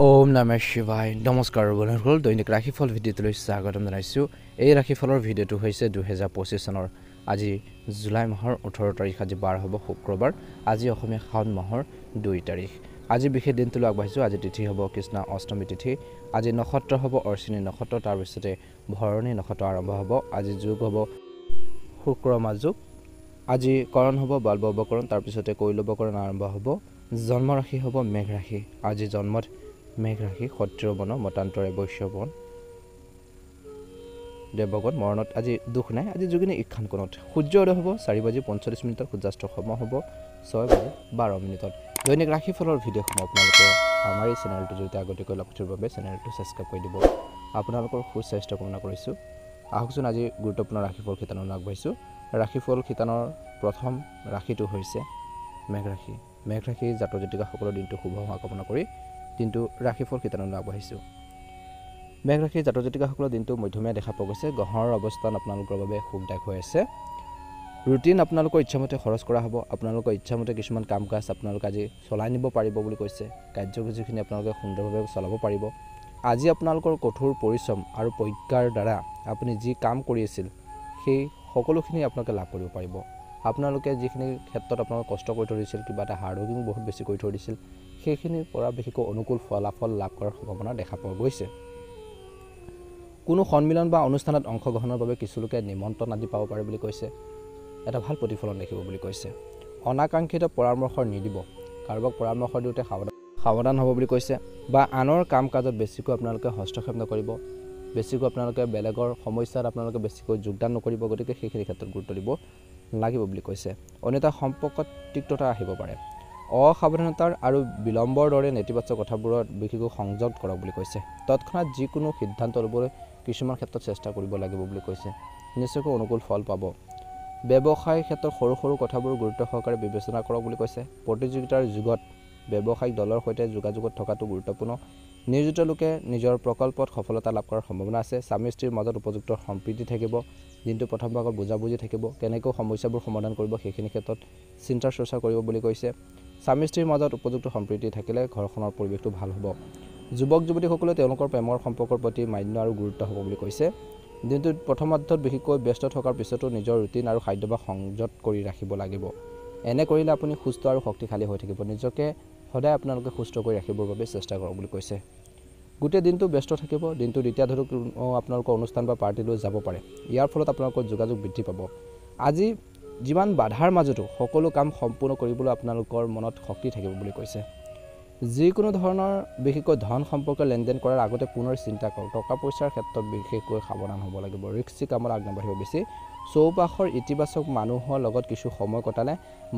ওম নমঃ শিৱায় নমস্কাৰ বন্ধুসকল দৈনিক ৰাশিফল ভিডিঅ'টোলৈ স্বাগতম জনাইছোঁ। এই ৰাশিফলৰ ভিডিঅ'টো হৈছে 2025 চনৰ আজি জুলাই মাহৰ 18 তাৰিখ, আজি বাৰ হ'ব শুক্ৰবাৰ, আজি অসমীয়া শাওণ মাহৰ 2 তাৰিখ। আজি বিশেষ দিনটোলৈ আগবাঢ়িছোঁ। আজি তিথি হ'ব কৃষ্ণ অষ্টমী তিথি, আজি নক্ষত্ৰ হ'ব অশ্বিনী নক্ষত্ৰ, তাৰপিছতে ভৰণী নক্ষত্ৰ আৰম্ভ হ'ব। আজি যোগ হ'ব শুক্ৰ মাজোগ, আজি কৰণ হ'ব বাল্বকৰণ, তাৰপিছতে কৈলৱকৰণ আৰম্ভ হ'ব। জন্ম ৰাশি হ'ব মেঘ ৰাশি, আজি জন্মত মেঘ ৰাশি, ক্ষত্ৰিয় বৰ্ণ, মতান্তৰে বৈশ্য বৰ্ণ, দেৱগণ। মৰণত আজি দুখ নাই, আজি যোগিনী ঈশান কোণত। সূৰ্য উদয় হ'ব 4:45, সূৰ্যাস্ত সময় হ'ব 6:12। দৈনিক ৰাশিফলৰ ভিডিঅ'সমূহ আপোনালোকে আমাৰ এই চেনেলটোৰ জৰিয়তে আগতীয়াকৈ লাভ কৰিবৰ বাবে চেনেলটো ছাবস্ক্ৰাইব কৰি দিব। আপোনালোকৰ সুস্বাস্থ্য কামনা কৰিছোঁ। আহকচোন আজি গুৰুত্বপূৰ্ণ ৰাশিফল শিতানলৈ আগবাঢ়িছোঁ। ৰাশিফল শিতানৰ প্ৰথম ৰাশিটো হৈছে মেঘ ৰাশি। মেঘ ৰাশি জাতক জাতিকাসকলৰ দিনটো শুভ হোৱা কামনা কৰি দিনটো ৰাশিফল শিতানলৈ আগবাঢ়িছোঁ। মেঘ ৰাশি জাতক জাতিকাসকলৰ দিনটো মধ্যমীয়া দেখা পোৱা গৈছে। গ্ৰহৰ অৱস্থান আপোনালোকৰ বাবে সুখদায়ক হৈ আছে। ৰুটিন আপোনালোকৰ ইচ্ছামতে খৰচ কৰা হ'ব। আপোনালোকৰ ইচ্ছামতে কিছুমান কাম কাজ আপোনালোকে আজি চলাই নিব পাৰিব বুলি কৈছে। কাৰ্যসূচীখিনি আপোনালোকে সুন্দৰভাৱে চলাব পাৰিব। আজি আপোনালোকৰ কঠোৰ পৰিশ্ৰম আৰু প্ৰজ্ঞাৰ দ্বাৰা আপুনি যি কাম কৰি আছিল সেই সকলোখিনি আপোনালোকে লাভ কৰিব পাৰিব। আপোনালোকে যিখিনি ক্ষেত্ৰত আপোনালোকে কষ্ট কৰি থৈ দিছিল, কিবা এটা হাৰ্ডৱৰ্কিং বহুত বেছি কৰি থৈ দিছিল, সেইখিনিৰ পৰা বিশেষকৈ অনুকূল ফলাফল লাভ কৰাৰ সম্ভাৱনা দেখা পোৱা গৈছে। কোনো সন্মিলন বা অনুষ্ঠানত অংশগ্ৰহণৰ বাবে কিছু লোকে নিমন্ত্ৰণ আদি পাব পাৰে বুলি কৈছে। এটা ভাল প্ৰতিফলন দেখিব বুলি কৈছে। অনাকাংক্ষিত পৰামৰ্শ নিদিব, কাৰোবাক পৰামৰ্শ দিওঁতে সাৱধান হ'ব বুলি কৈছে। বা আনৰ কাম কাজত বেছিকৈ আপোনালোকে হস্তক্ষেপ নকৰিব, বেছিকৈ আপোনালোকে বেলেগৰ সমস্যাত আপোনালোকে বেছিকৈ যোগদান নকৰিব। গতিকে সেইখিনি ক্ষেত্ৰত গুৰুত্ব দিব লাগিব বুলি কৈছে। অন্যথা সম্পৰ্কত তিক্ততা আহিব পাৰে। অসাৱধানতাৰ আৰু বিলম্বৰ দৰে নেতিবাচক কথাবোৰত বিশেষকৈ সংযত কৰক বুলি কৈছে। তৎক্ষণাত যিকোনো সিদ্ধান্ত ল'বলৈ কিছুমান ক্ষেত্ৰত চেষ্টা কৰিব লাগিব বুলি কৈছে। নিশ্চয়কৈ অনুকূল ফল পাব। ব্যৱসায়ৰ ক্ষেত্ৰত সৰু সৰু কথাবোৰ গুৰুত্ব সহকাৰে বিবেচনা কৰক বুলি কৈছে। প্ৰতিযোগিতাৰ যুগত ব্যৱসায়িক দলৰ সৈতে যোগাযোগত থকাটো গুৰুত্বপূৰ্ণ। নিয়োজিত লোকে নিজৰ প্ৰকল্পত সফলতা লাভ কৰাৰ সম্ভাৱনা আছে। স্বামী স্ত্ৰীৰ মাজত উপযুক্ত সম্প্ৰীতি থাকিব। দিনটো প্ৰথম ভাগত বুজাবুজি থাকিব। কেনেকৈ সমস্যাবোৰ সমাধান কৰিব সেইখিনি ক্ষেত্ৰত চিন্তা চৰ্চা কৰিব বুলি কৈছে। স্বামী স্ত্ৰীৰ মাজত উপযুক্ত সম্প্ৰীতি থাকিলে ঘৰখনৰ পৰিৱেশটো ভাল হ'ব। যুৱক যুৱতীসকলে তেওঁলোকৰ প্ৰেমৰ সম্পৰ্কৰ প্ৰতি মান্য আৰু গুৰুত্ব হ'ব বুলি কৈছে। দিনটোত প্ৰথমাৰ্ধত বিশেষকৈ ব্যস্ত থকাৰ পিছতো নিজৰ ৰুটিন আৰু খাদ্যাভ্যাস সংযত কৰি ৰাখিব লাগিব। এনে কৰিলে আপুনি সুস্থ আৰু শক্তিশালী হৈ থাকিব। নিজকে সদায় আপোনালোকে সুস্থ কৰি ৰাখিবৰ বাবে চেষ্টা কৰক বুলি কৈছে। গোটেই দিনটো ব্যস্ত থাকিব। দিনটো দ্বিতীয় ধৰক আপোনালোকৰ অনুষ্ঠান বা পাৰ্টিলৈ যাব পাৰে। ইয়াৰ ফলত আপোনালোকৰ যোগাযোগ বৃদ্ধি পাব। আজি যিমান বাধাৰ মাজতো সকলো কাম সম্পূৰ্ণ কৰিবলৈ আপোনালোকৰ মনত শক্তি থাকিব বুলি কৈছে। যিকোনো ধৰণৰ বিশেষকৈ ধন সম্পৰ্কে লেনদেন কৰাৰ আগতে পুনৰ চিন্তা কৰক। টকা পইচাৰ ক্ষেত্ৰত বিশেষকৈ সাৱধান হ'ব লাগিব। ৰিস্কি কামত আগনাবাঢ়িব বেছি। চৌপাশৰ ইতিবাচক মানুহৰ লগত কিছু সময় কটালে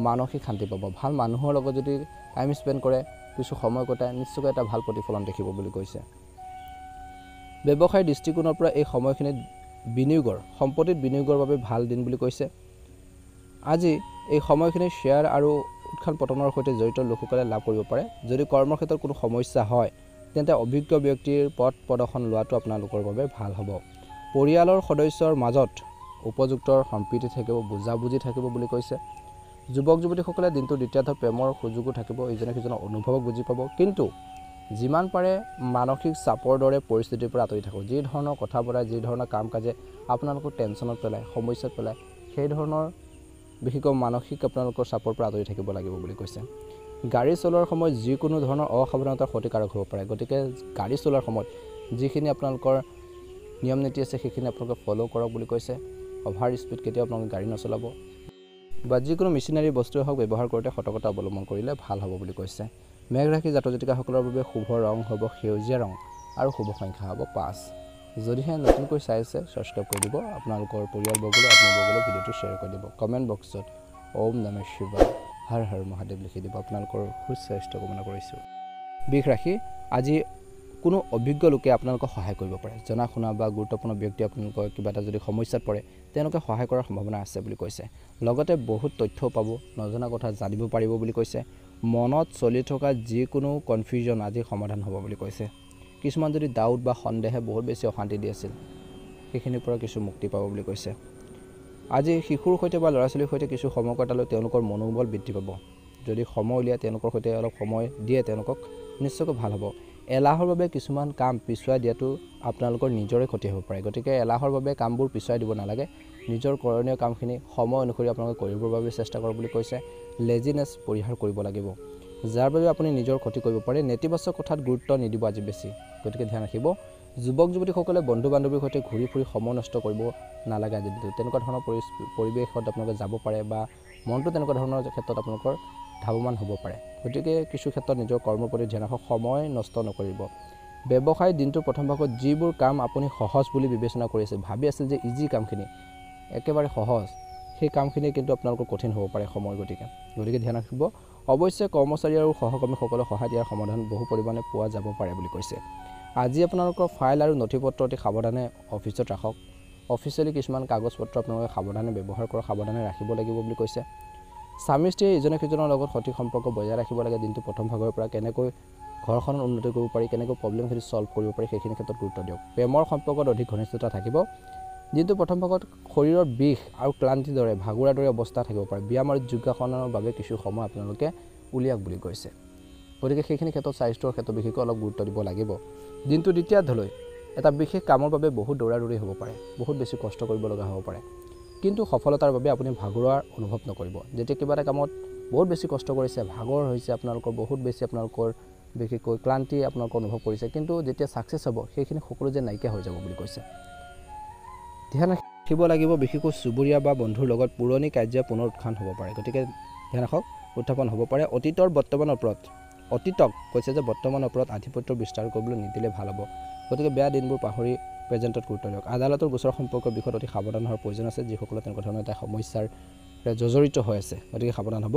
মানসিক শান্তি পাব। ভাল মানুহৰ লগত যদি টাইম স্পেণ্ড কৰে, কিছু সময় কটাই, নিশ্চয়কৈ এটা ভাল প্ৰতিফলন দেখিব বুলি কৈছে। ব্যৱসায়ৰ দৃষ্টিকোণৰ পৰা এই সময়খিনিত সম্পত্তিত বিনিয়োগৰ বাবে ভাল দিন বুলি কৈছে। আজি এই সময়খিনি শ্বেয়াৰ আৰু উত্থান পতনৰ সৈতে জড়িত লোকসকলে লাভ কৰিব পাৰে। যদি কৰ্মক্ষেত্ৰত কোনো সমস্যা হয় তেন্তে অভিজ্ঞ ব্যক্তিৰ পথ প্ৰদৰ্শন লোৱাটো আপোনালোকৰ বাবে ভাল হ'ব। পৰিয়ালৰ সদস্যৰ মাজত উপযুক্ত সম্প্ৰীতি থাকিব, বুজাবুজি থাকিব বুলি কৈছে। যুৱক যুৱতীসকলে দিনটো দ্বিতীয়াৰ্ধত প্ৰেমৰ সুযোগো থাকিব। ইজনে সিজনৰ অনুভৱক বুজি পাব। কিন্তু যিমান পাৰে মানসিক চাপৰ দৰে পৰিস্থিতিৰ পৰা আঁতৰি থাকক। যি ধৰণৰ কথা বতৰা, যি ধৰণৰ কাম কাজে আপোনালোকক টেনশ্যনত পেলায়, সমস্যাত পেলায়, সেই ধৰণৰ বিশেষকৈ মানসিক আপোনালোকৰ চাপৰ পৰা আঁতৰি থাকিব লাগিব বুলি কৈছে। গাড়ী চলোৱাৰ সময়ত যিকোনো ধৰণৰ অসাৱধানতাৰ ক্ষতিকাৰক হ'ব পাৰে। গতিকে গাড়ী চলোৱাৰ সময়ত যিখিনি আপোনালোকৰ নিয়ম নীতি আছে সেইখিনি আপোনালোকে ফ'ল' কৰক বুলি কৈছে। অভাৰ স্পীড কেতিয়াও আপোনালোকে গাড়ী নচলাব। বা যিকোনো মেচিনাৰী বস্তুৱে হওক ব্যৱহাৰ কৰোঁতে সতৰ্কতা অৱলম্বন কৰিলে ভাল হ'ব বুলি কৈছে। মেঘ ৰাশি জাতক জাতিকাসকলৰ বাবে শুভ ৰং হ'ব সেউজীয়া ৰং আৰু শুভ সংখ্যা হ'ব 5। যদিহে নতুনকৈ চাই আছে ছাবস্ক্ৰাইব কৰি দিব। আপোনালোকৰ পৰিয়ালবৰ্গলৈ আত্মীয়বৰ্গলৈ ভিডিঅ'টো শ্বেয়াৰ কৰি দিব। কমেণ্ট বক্সত ওম নমঃ শিৱায় হৰ হৰ মহাদেৱ লিখি দিব। আপোনালোকৰ সুস্বাস্থ্য কামনা কৰিছোঁ। বৃষ ৰাশি, আজি কোনো অভিজ্ঞ লোকে আপোনালোকক সহায় কৰিব পাৰে। জনা শুনা বা গুৰুত্বপূৰ্ণ ব্যক্তি আপোনালোকৰ কিবা এটা যদি সমস্যাত পৰে তেওঁলোকে সহায় কৰাৰ সম্ভাৱনা আছে বুলি কৈছে। লগতে বহুত তথ্যও পাব, নজনা কথা জানিব পাৰিব বুলি কৈছে। মনত চলি থকা যিকোনো কনফিউজন আজি সমাধান হ'ব বুলি কৈছে। কিছুমান যদি ডাউট বা সন্দেহে বহুত বেছি অশান্তি দি আছিল সেইখিনিৰ পৰা কিছু মুক্তি পাব বুলি কৈছে। আজি শিশুৰ সৈতে বা ল'ৰা ছোৱালীৰ সৈতে কিছু সময় কটালৈ তেওঁলোকৰ মনোবল বৃদ্ধি পাব। যদি সময় উলিয়াই তেওঁলোকৰ সৈতে অলপ সময় দিয়ে তেওঁলোকক, নিশ্চয়কৈ ভাল হ'ব। এলাহৰ বাবে কিছুমান কাম পিছুৱাই দিয়াটো আপোনালোকৰ নিজৰে ক্ষতি হ'ব পাৰে গতিকে এলাহৰ বাবে কামবোৰ পিছুৱাই দিব নালাগে নিজৰ কৰণীয় কামখিনি সময় অনুসৰি আপোনালোকে কৰিবৰ বাবে চেষ্টা কৰক বুলি কৈছে লেজিনেছ পৰিহাৰ কৰিব লাগিব যাৰ বাবে আপুনি নিজৰ ক্ষতি কৰিব পাৰে নেতিবাচক কথাত গুৰুত্ব নিদিব আজি বেছি গতিকে ধ্যান ৰাখিব যুৱক যুৱতীসকলে বন্ধু বান্ধৱীৰ সৈতে ঘূৰি ফুৰি সময় নষ্ট কৰিব নালাগে আজি তেনেকুৱা ধৰণৰ পৰিৱেশত আপোনালোকে যাব পাৰে বা মনটো তেনেকুৱা ধৰণৰ ক্ষেত্ৰত আপোনালোকৰ ধাৱমান হ'ব পাৰে গতিকে কিছু ক্ষেত্ৰত নিজৰ কৰ্মৰ প্ৰতি ধ্যান ৰাখক সময় নষ্ট নকৰিব ব্যৱসায় দিনটোৰ প্ৰথম ভাগত যিবোৰ কাম আপুনি সহজ বুলি বিবেচনা কৰিছে ভাবি আছিল যে ইজি কামখিনি একেবাৰে সহজ সেই কামখিনি কিন্তু আপোনালোকৰ কঠিন হ'ব পাৰে সময় গতিকে ধ্যান ৰাখিব অৱশ্যে কৰ্মচাৰী আৰু সহকৰ্মীসকলৰ সহায়ত ইয়াৰ সমাধান বহু পৰিমাণে পোৱা যাব পাৰে বুলি কৈছে আজি আপোনালোকৰ ফাইল আৰু নথিপত্ৰ অতি সাৱধানে অফিচত ৰাখক অফিচিয়েলি কিছুমান কাগজ পত্ৰ আপোনালোকে সাৱধানে ব্যৱহাৰ কৰা সাৱধানে ৰাখিব লাগিব বুলি কৈছে স্বামী স্ত্ৰীয়ে ইজনে সিজনৰ লগত সঠিক সম্পৰ্ক বজাই ৰাখিব লাগে দিনটো প্ৰথম ভাগৰ পৰা কেনেকৈ ঘৰখনৰ উন্নতি কৰিব পাৰি কেনেকৈ প্ৰব্লেমখিনি সলভ কৰিব পাৰি সেইখিনি ক্ষেত্ৰত গুৰুত্ব দিয়ক প্ৰেমৰ সম্পৰ্কত অধিক ঘনিষ্ঠতা থাকিব দিনটো প্ৰথম ভাগত শৰীৰৰ বিষ আৰু ক্লান্তিৰ দৰে ভাগৰুৱাৰ দৰে অৱস্থা থাকিব পাৰে ব্যায়াম আৰু যোগাসনৰ বাবে কিছু সময় আপোনালোকে উলিয়াওক বুলি কৈছে গতিকে সেইখিনি ক্ষেত্ৰত স্বাস্থ্যৰ ক্ষেত্ৰত বিশেষকৈ অলপ গুৰুত্ব দিব লাগিব দিনটো দ্বিতীয়াৰ্ধলৈ এটা বিশেষ কামৰ বাবে বহুত দৌৰাদৌৰি হ'ব পাৰে বহুত বেছি কষ্ট কৰিব লগা হ'ব পাৰে কিন্তু সফলতাৰ বাবে আপুনি ভাগৰুৱাৰ অনুভৱ নকৰিব যেতিয়া কিবা এটা কামত বহুত বেছি কষ্ট কৰিছে ভাগৰ হৈছে আপোনালোকৰ বহুত বেছি আপোনালোকৰ বিশেষকৈ ক্লান্তি আপোনালোকৰ অনুভৱ কৰিছে কিন্তু যেতিয়া সাকসেছ হ'ব সেইখিনি সকলো যে নাইকিয়া হৈ যাব বুলি কৈছে ধ্যান ৰাখিব লাগিব বিশেষকৈ চুবুৰীয়া বা বন্ধুৰ লগত পুৰণি কাৰ্য পুনৰ উত্থান হ'ব পাৰে গতিকে ধ্যান ৰাখক উত্থাপন হ'ব পাৰে অতীতৰ বৰ্তমানৰ ওপৰত অতীতক কৈছে যে বৰ্তমানৰ ওপৰত আধিপত্য বিস্তাৰ কৰিবলৈ নিদিলে ভাল হ'ব গতিকে বেয়া দিনবোৰ পাহৰি প্ৰেজেণ্টত গুৰুত্ব দিয়ক আদালতৰ গোচৰ সম্পৰ্কৰ বিষয়ত অতি সাৱধান হোৱাৰ প্ৰয়োজন আছে যিসকলে তেনেকুৱা ধৰণৰ এটা সমস্যাৰ জৰ্জৰিত হৈ আছে গতিকে সাৱধান হ'ব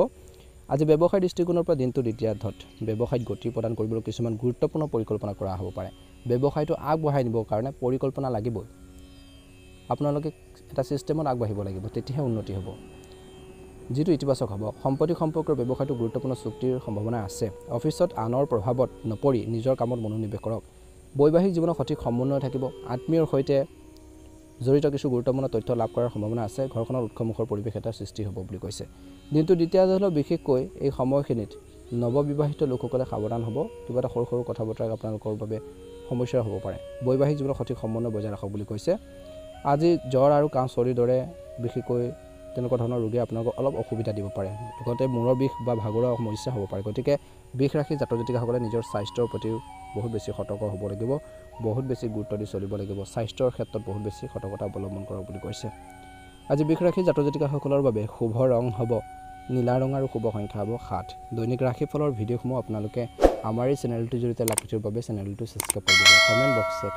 আজি ব্যৱসায় দৃষ্টিকোণৰ পৰা দিনটো দ্বিতীয়াৰ্ধত ব্যৱসায়ত গতি প্ৰদান কৰিবলৈ কিছুমান গুৰুত্বপূৰ্ণ পৰিকল্পনা কৰা হ'ব পাৰে ব্যৱসায়টো আগবঢ়াই নিবৰ কাৰণে পৰিকল্পনা লাগিবই আপোনালোকে এটা সিস্টেমত আগবাঢ়িব লাগিব তেতিয়াহে উন্নতি হ'ব যিটো ইতিবাচক হ'ব সম্পত্তি সম্পৰ্কৰ ব্যৱসায়টো গুৰুত্বপূৰ্ণ চুক্তিৰ সম্ভাৱনা আছে অফিচত আনৰ প্ৰভাৱত নপৰি নিজৰ কামত মনোনিৱেশ কৰক বৈবাহিক জীৱনত সঠিক সমন্বয় থাকিব আত্মীয়ৰ সৈতে জড়িত কিছু গুৰুত্বপূৰ্ণ তথ্য লাভ কৰাৰ সম্ভাৱনা আছে ঘৰখনৰ উৎসমুখৰ পৰিৱেশ এটা সৃষ্টি হ'ব বুলি কৈছে দিনটো দ্বিতীয়াৰ্ধলৈ বিশেষকৈ এই সময়খিনিত নৱবিবাহিত লোকসকলে সাৱধান হ'ব কিবা এটা সৰু সৰু কথা বতৰা আপোনালোকৰ বাবে সমস্যা হ'ব পাৰে বৈবাহিক জীৱনত সঠিক সমন্বয় বজাই ৰাখক বুলি কৈছে আজি জ্বৰ আৰু কাহ চৰ্দিৰ দৰে বিশেষকৈ তেনেকুৱা ধৰণৰ ৰোগে আপোনালোকক অলপ অসুবিধা দিব পাৰে লগতে মূৰৰ বিষ বা ভাগৰুৱা সমস্যা হ'ব পাৰে গতিকে বিষ ৰাখি জাতক জাতিকাসকলে নিজৰ স্বাস্থ্যৰ প্ৰতিও বহুত বেছি সতৰ্ক হ'ব লাগিব বহুত বেছি গুৰুত্ব দি চলিব লাগিব স্বাস্থ্যৰ ক্ষেত্ৰত বহুত বেছি সতৰ্কতা অৱলম্বন কৰক বুলি কৈছে আজি বিষ ৰাশি জাতক জাতিকাসকলৰ বাবে শুভ ৰং হ'ব নীলা ৰং আৰু শুভ সংখ্যা হ'ব 7 দৈনিক ৰাশিফলৰ ভিডিঅ'সমূহ আপোনালোকে আমাৰ এই চেনেলটোৰ জৰিয়তে লাভ কৰিবৰ বাবে চেনেলটো সাবস্ক্ৰাইব কৰি দিব কমেণ্ট বক্সত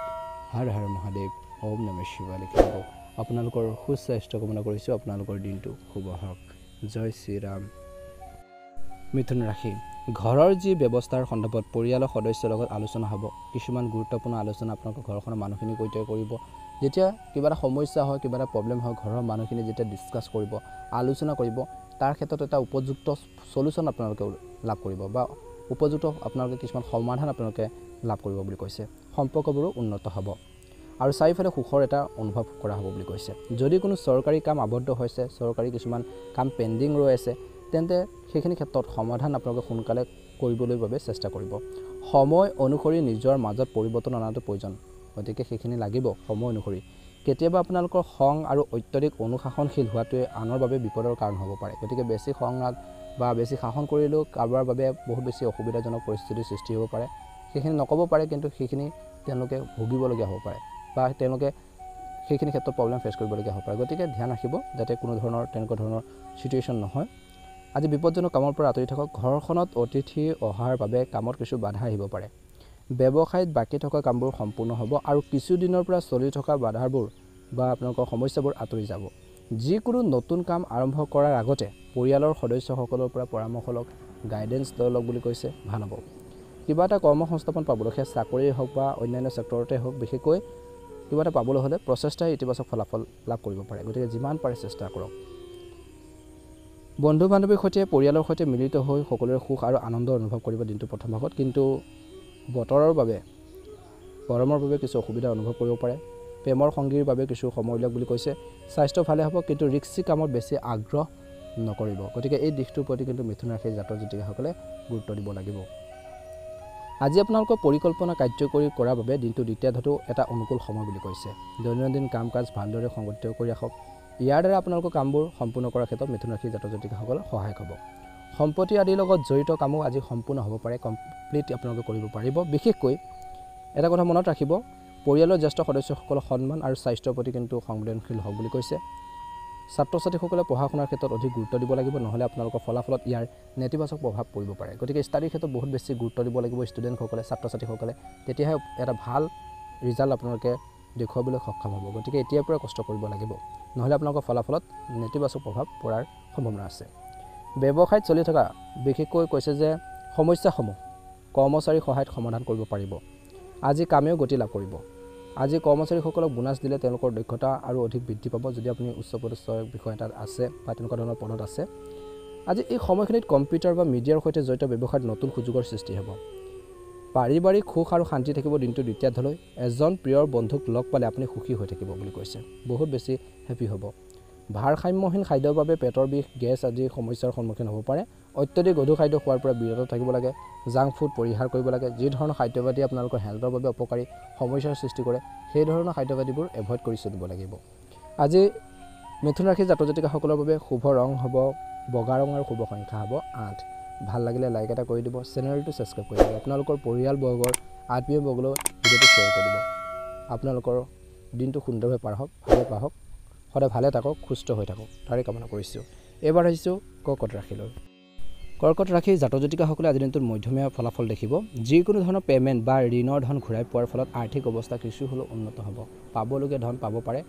হৰ হৰ মহাদেৱ ওম নমঃ শিৱায় লিখিব আপোনালোকৰ সুস্বাস্থ্য কামনা কৰিছোঁ আপোনালোকৰ দিনটো শুভ হওক জয় শ্ৰীৰাম মিথুন ৰাশি ঘৰৰ যি ব্যৱস্থাৰ সন্দৰ্ভত পৰিয়ালৰ সদস্যৰ লগত আলোচনা হ'ব কিছুমান গুৰুত্বপূৰ্ণ আলোচনা আপোনালোকৰ ঘৰখনৰ মানুহখিনিৰ সৈতে কৰিব যেতিয়া কিবা এটা সমস্যা হয় কিবা এটা প্ৰব্লেম হয় ঘৰৰ মানুহখিনি যেতিয়া ডিসকাছ কৰিব আলোচনা কৰিব তাৰ ক্ষেত্ৰত এটা উপযুক্ত সলিউশন আপোনালোকে লাভ কৰিব বা উপযুক্ত আপোনালোকে কিছুমান সমাধান আপোনালোকে লাভ কৰিব বুলি কৈছে সম্পৰ্কবোৰো উন্নত হ'ব আৰু চাৰিফালে সুখৰ এটা অনুভৱ কৰা হ'ব বুলি কৈছে যদি কোনো চৰকাৰী কাম আবদ্ধ হৈছে চৰকাৰী কিছুমান কাম পেন্ডিং ৰৈ আছে তেন্তে সেইখিনি ক্ষেত্ৰত সমাধান আপোনালোকে সোনকালে কৰিবলৈ বাবে চেষ্টা কৰিব সময় অনুসৰি নিজৰ মাজত পৰিৱৰ্তন অনাটো প্ৰয়োজন গতিকে সেইখিনি লাগিব সময় অনুসৰি কেতিয়াবা আপোনালোকৰ খং আৰু অত্যধিক অনুশাসনশীল হোৱাটোৱে আনৰ বাবে বিপদৰ কাৰণ হ'ব পাৰে গতিকে বেছি খং বা বেছি শাসন কৰিলেও কাৰোবাৰ বাবে বহুত বেছি অসুবিধাজনক পৰিস্থিতিৰ সৃষ্টি হ'ব পাৰে সেইখিনি নক'ব পাৰে কিন্তু সেইখিনি তেওঁলোকে ভুগিবলগীয়া হ'ব পাৰে বা তেওঁলোকে সেইখিনি ক্ষেত্ৰত প্ৰব্লেম ফেচ কৰিবলগীয়া হ'ব পাৰে গতিকে ধ্যান ৰাখিব যাতে কোনো ধৰণৰ তেনেকুৱা ধৰণৰ সিচুৱেশ্যন নহয় আজি বিপদজনক কামৰ পৰা আঁতৰি থাকক ঘৰখনত অতিথি অহাৰ বাবে কামত কিছু বাধা আহিব পাৰে ব্যৱসায়ত বাকি থকা কামবোৰ সম্পূৰ্ণ হ'ব আৰু কিছু দিনৰ পৰা চলি থকা বাধাবোৰ বা আপোনালোকৰ সমস্যাবোৰ আঁতৰি যাব যিকোনো নতুন কাম আৰম্ভ কৰাৰ আগতে পৰিয়ালৰ সদস্যসকলৰ পৰা পৰামৰ্শ লওক গাইডেন্স লওক বুলি কৈছে ভাল হ'ব কিবা এটা কৰ্মসংস্থাপন পাবলৈ চাকৰি হওক বা অন্যান্য সেক্টৰতে হওক বিশেষকৈ কিবা এটা পাবলৈ হ'লে প্ৰচেষ্টাই ইতিবাচক ফলাফল লাভ কৰিব পাৰে গতিকে যিমান পাৰে চেষ্টা কৰক বন্ধু বান্ধৱীৰ সৈতে পৰিয়ালৰ সৈতে মিলিত হৈ সকলোৰে সুখ আৰু আনন্দ অনুভৱ কৰিব দিনটো প্ৰথম ভাগত কিন্তু বতৰৰ বাবে গৰমৰ বাবে কিছু অসুবিধা অনুভৱ কৰিব পাৰে প্ৰেমৰ সংগীৰ বাবে কিছু সময় লওক বুলি কৈছে স্বাস্থ্য ভালে হ'ব কিন্তু ৰিস্কি কামত বেছি আগ্ৰহ নকৰিব গতিকে এই দিশটোৰ প্ৰতি কিন্তু মিথুন ৰাশিৰ জাতক জাতিকাসকলে গুৰুত্ব দিব লাগিব আজি আপোনালোকৰ পৰিকল্পনা কাৰ্যকৰী কৰাৰ বাবে দিনটো দ্বিতীয় ধাতু এটা অনুকূল সময় বুলি কৈছে দৈনন্দিন কাম কাজ ভালদৰে সংগঠিত কৰি ৰাখক ইয়াৰ দ্বাৰা আপোনালোকৰ কামবোৰ সম্পূৰ্ণ কৰাৰ ক্ষেত্ৰত মিথুন ৰাশিৰ জাতক জাতিকাসকল সহায়ক হ'ব সম্পত্তি আদিৰ লগত জড়িত কামো আজি সম্পূৰ্ণ হ'ব পাৰে কমপ্লিট আপোনালোকে কৰিব পাৰিব বিশেষকৈ এটা কথা মনত ৰাখিব পৰিয়ালৰ জ্যেষ্ঠ সদস্যসকলৰ সন্মান আৰু স্বাস্থ্যৰ প্ৰতি কিন্তু সংবেদনশীল হওক বুলি কৈছে ছাত্ৰ ছাত্ৰীসকলে পঢ়া শুনাৰ ক্ষেত্ৰত অধিক গুৰুত্ব দিব লাগিব নহ'লে আপোনালোকৰ ফলাফলত ইয়াৰ নেতিবাচক প্ৰভাৱ পৰিব পাৰে গতিকে ষ্টাডিৰ ক্ষেত্ৰত বহুত বেছি গুৰুত্ব দিব লাগিব ষ্টুডেণ্টসকলে ছাত্ৰ ছাত্ৰীসকলে তেতিয়াহে এটা ভাল ৰিজাল্ট আপোনালোকে দেখুৱাবলৈ সক্ষম হ'ব গতিকে এতিয়াৰ পৰা কষ্ট কৰিব লাগিব নহ'লে আপোনালোকৰ ফলাফলত নেতিবাচক প্ৰভাৱ পৰাৰ সম্ভাৱনা আছে ব্যৱসায়ত চলি থকা বিশেষকৈ কৈছে যে সমস্যাসমূহ কৰ্মচাৰীৰ সহায়ত সমাধান কৰিব পাৰিব আজি কামেও গতি লাভ কৰিব আজি কৰ্মচাৰীসকলক বোনাছ দিলে তেওঁলোকৰ দক্ষতা আৰু অধিক বৃদ্ধি পাব যদি আপুনি উচ্চ পদস্থ বিষয় এটাত আছে বা তেনেকুৱা ধৰণৰ পদত আছে আজি এই সময়খিনিত কম্পিউটাৰ বা মিডিয়াৰ সৈতে জড়িত ব্যৱসায়ত নতুন সুযোগৰ সৃষ্টি হ'ব পাৰিবাৰিক সুখ আৰু শান্তি থাকিব দিনটো দ্বিতীয়াৰ্ধলৈ এজন প্ৰিয়ৰ বন্ধুক লগ পালে আপুনি সুখী হৈ থাকিব বুলি কৈছে বহুত বেছি হেপী হ'ব ভাৰসাম্যহীন খাদ্যৰ বাবে পেটৰ বিষ গেছ আদি সমস্যাৰ সন্মুখীন হ'ব পাৰে অত্যধিক গধুৰ খাদ্য খোৱাৰ পৰা বিৰত থাকিব লাগে জাংক ফুড পৰিহাৰ কৰিব লাগে যি ধৰণৰ খাদ্যবাদী আপোনালোকৰ হেল্থৰ বাবে অপকাৰী সমস্যাৰ সৃষ্টি কৰে সেই ধৰণৰ খাদ্যবাদীবোৰ এভইড কৰি চলিব লাগিব আজি মিথুন ৰাশিৰ জাতক জাতিকাসকলৰ বাবে শুভ ৰং হ'ব বগা ৰং আৰু শুভ সংখ্যা হ'ব 8 ভাল লাগিলে লাইক এটা কৰি দিব চেনেলটো ছাবস্ক্ৰাইব কৰি দিব আপোনালোকৰ পৰিয়ালবৰ্গৰ আত্মীয়বৰ্গলৈ ভিডিঅ'টো শ্বেয়াৰ কৰি দিব আপোনালোকৰ দিনটো সুন্দৰভাৱে পাৰ হওক ভালে পাহক সদায় ভালে থাকক সুস্থ হৈ থাকক তাৰে কামনা কৰিছোঁ এবাৰ আহিছোঁ কৰ্কট ৰাশিলৈ কৰ্কট ৰাশিৰ জাতক জাতিকাসকলে আজিৰ দিনটোত মধ্যমীয়া ফলাফল দেখিব যিকোনো ধৰণৰ পে'মেণ্ট বা ঋণৰ ধন ঘূৰাই পোৱাৰ ফলত আৰ্থিক অৱস্থা কিছু হ'লেও উন্নত হ'ব পাবলগীয়া ধন পাব পাৰে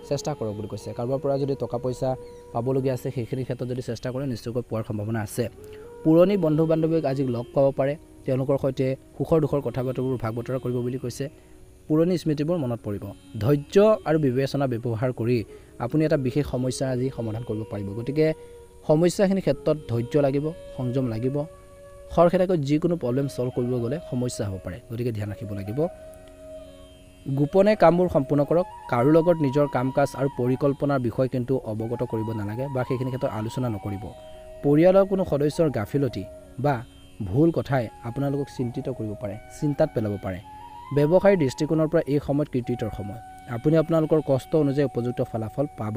চেষ্টা কৰক বুলি কৈছে কাৰোবাৰ পৰা যদি টকা পইচা পাবলগীয়া আছে সেইখিনি ক্ষেত্ৰত যদি চেষ্টা কৰে নিশ্চয়কৈ পোৱাৰ সম্ভাৱনা আছে পুৰণি বন্ধু বান্ধৱীক আজি লগ পাব পাৰে তেওঁলোকৰ সৈতে সুখৰ দুখৰ কথা বতৰাবোৰ ভাগ বতৰা কৰিব বুলি কৈছে পুৰণি স্মৃতিবোৰ মনত পৰিব ধৈৰ্য আৰু বিবেচনা ব্যৱহাৰ কৰি আপুনি এটা বিশেষ সমস্যা আজি সমাধান কৰিব পাৰিব গতিকে সমস্যাখিনি ক্ষেত্ৰত ধৈৰ্য লাগিব সংযম লাগিব খৰখেদাকৈ যিকোনো প্ৰব্লেম সলভ কৰিব গ'লে সমস্যা হ'ব পাৰে গতিকে ধ্যান ৰাখিব লাগিব গোপনে কামবোৰ সম্পূৰ্ণ কৰক কাৰো লগত নিজৰ কাম কাজ আৰু পৰিকল্পনাৰ বিষয় কিন্তু অৱগত কৰিব নালাগে বা সেইখিনি ক্ষেত্ৰত আলোচনা নকৰিব পৰিয়ালৰ কোনো সদস্যৰ গাফিলতি বা ভুল কথাই আপোনালোকক চিন্তিত কৰিব পাৰে চিন্তাত পেলাব পাৰে ব্যৱসায়ৰ দৃষ্টিকোণৰ পৰা এই সময়ত কৃতিত্বৰ সময় আপুনি আপোনালোকৰ কষ্ট অনুযায়ী উপযুক্ত ফলাফল পাব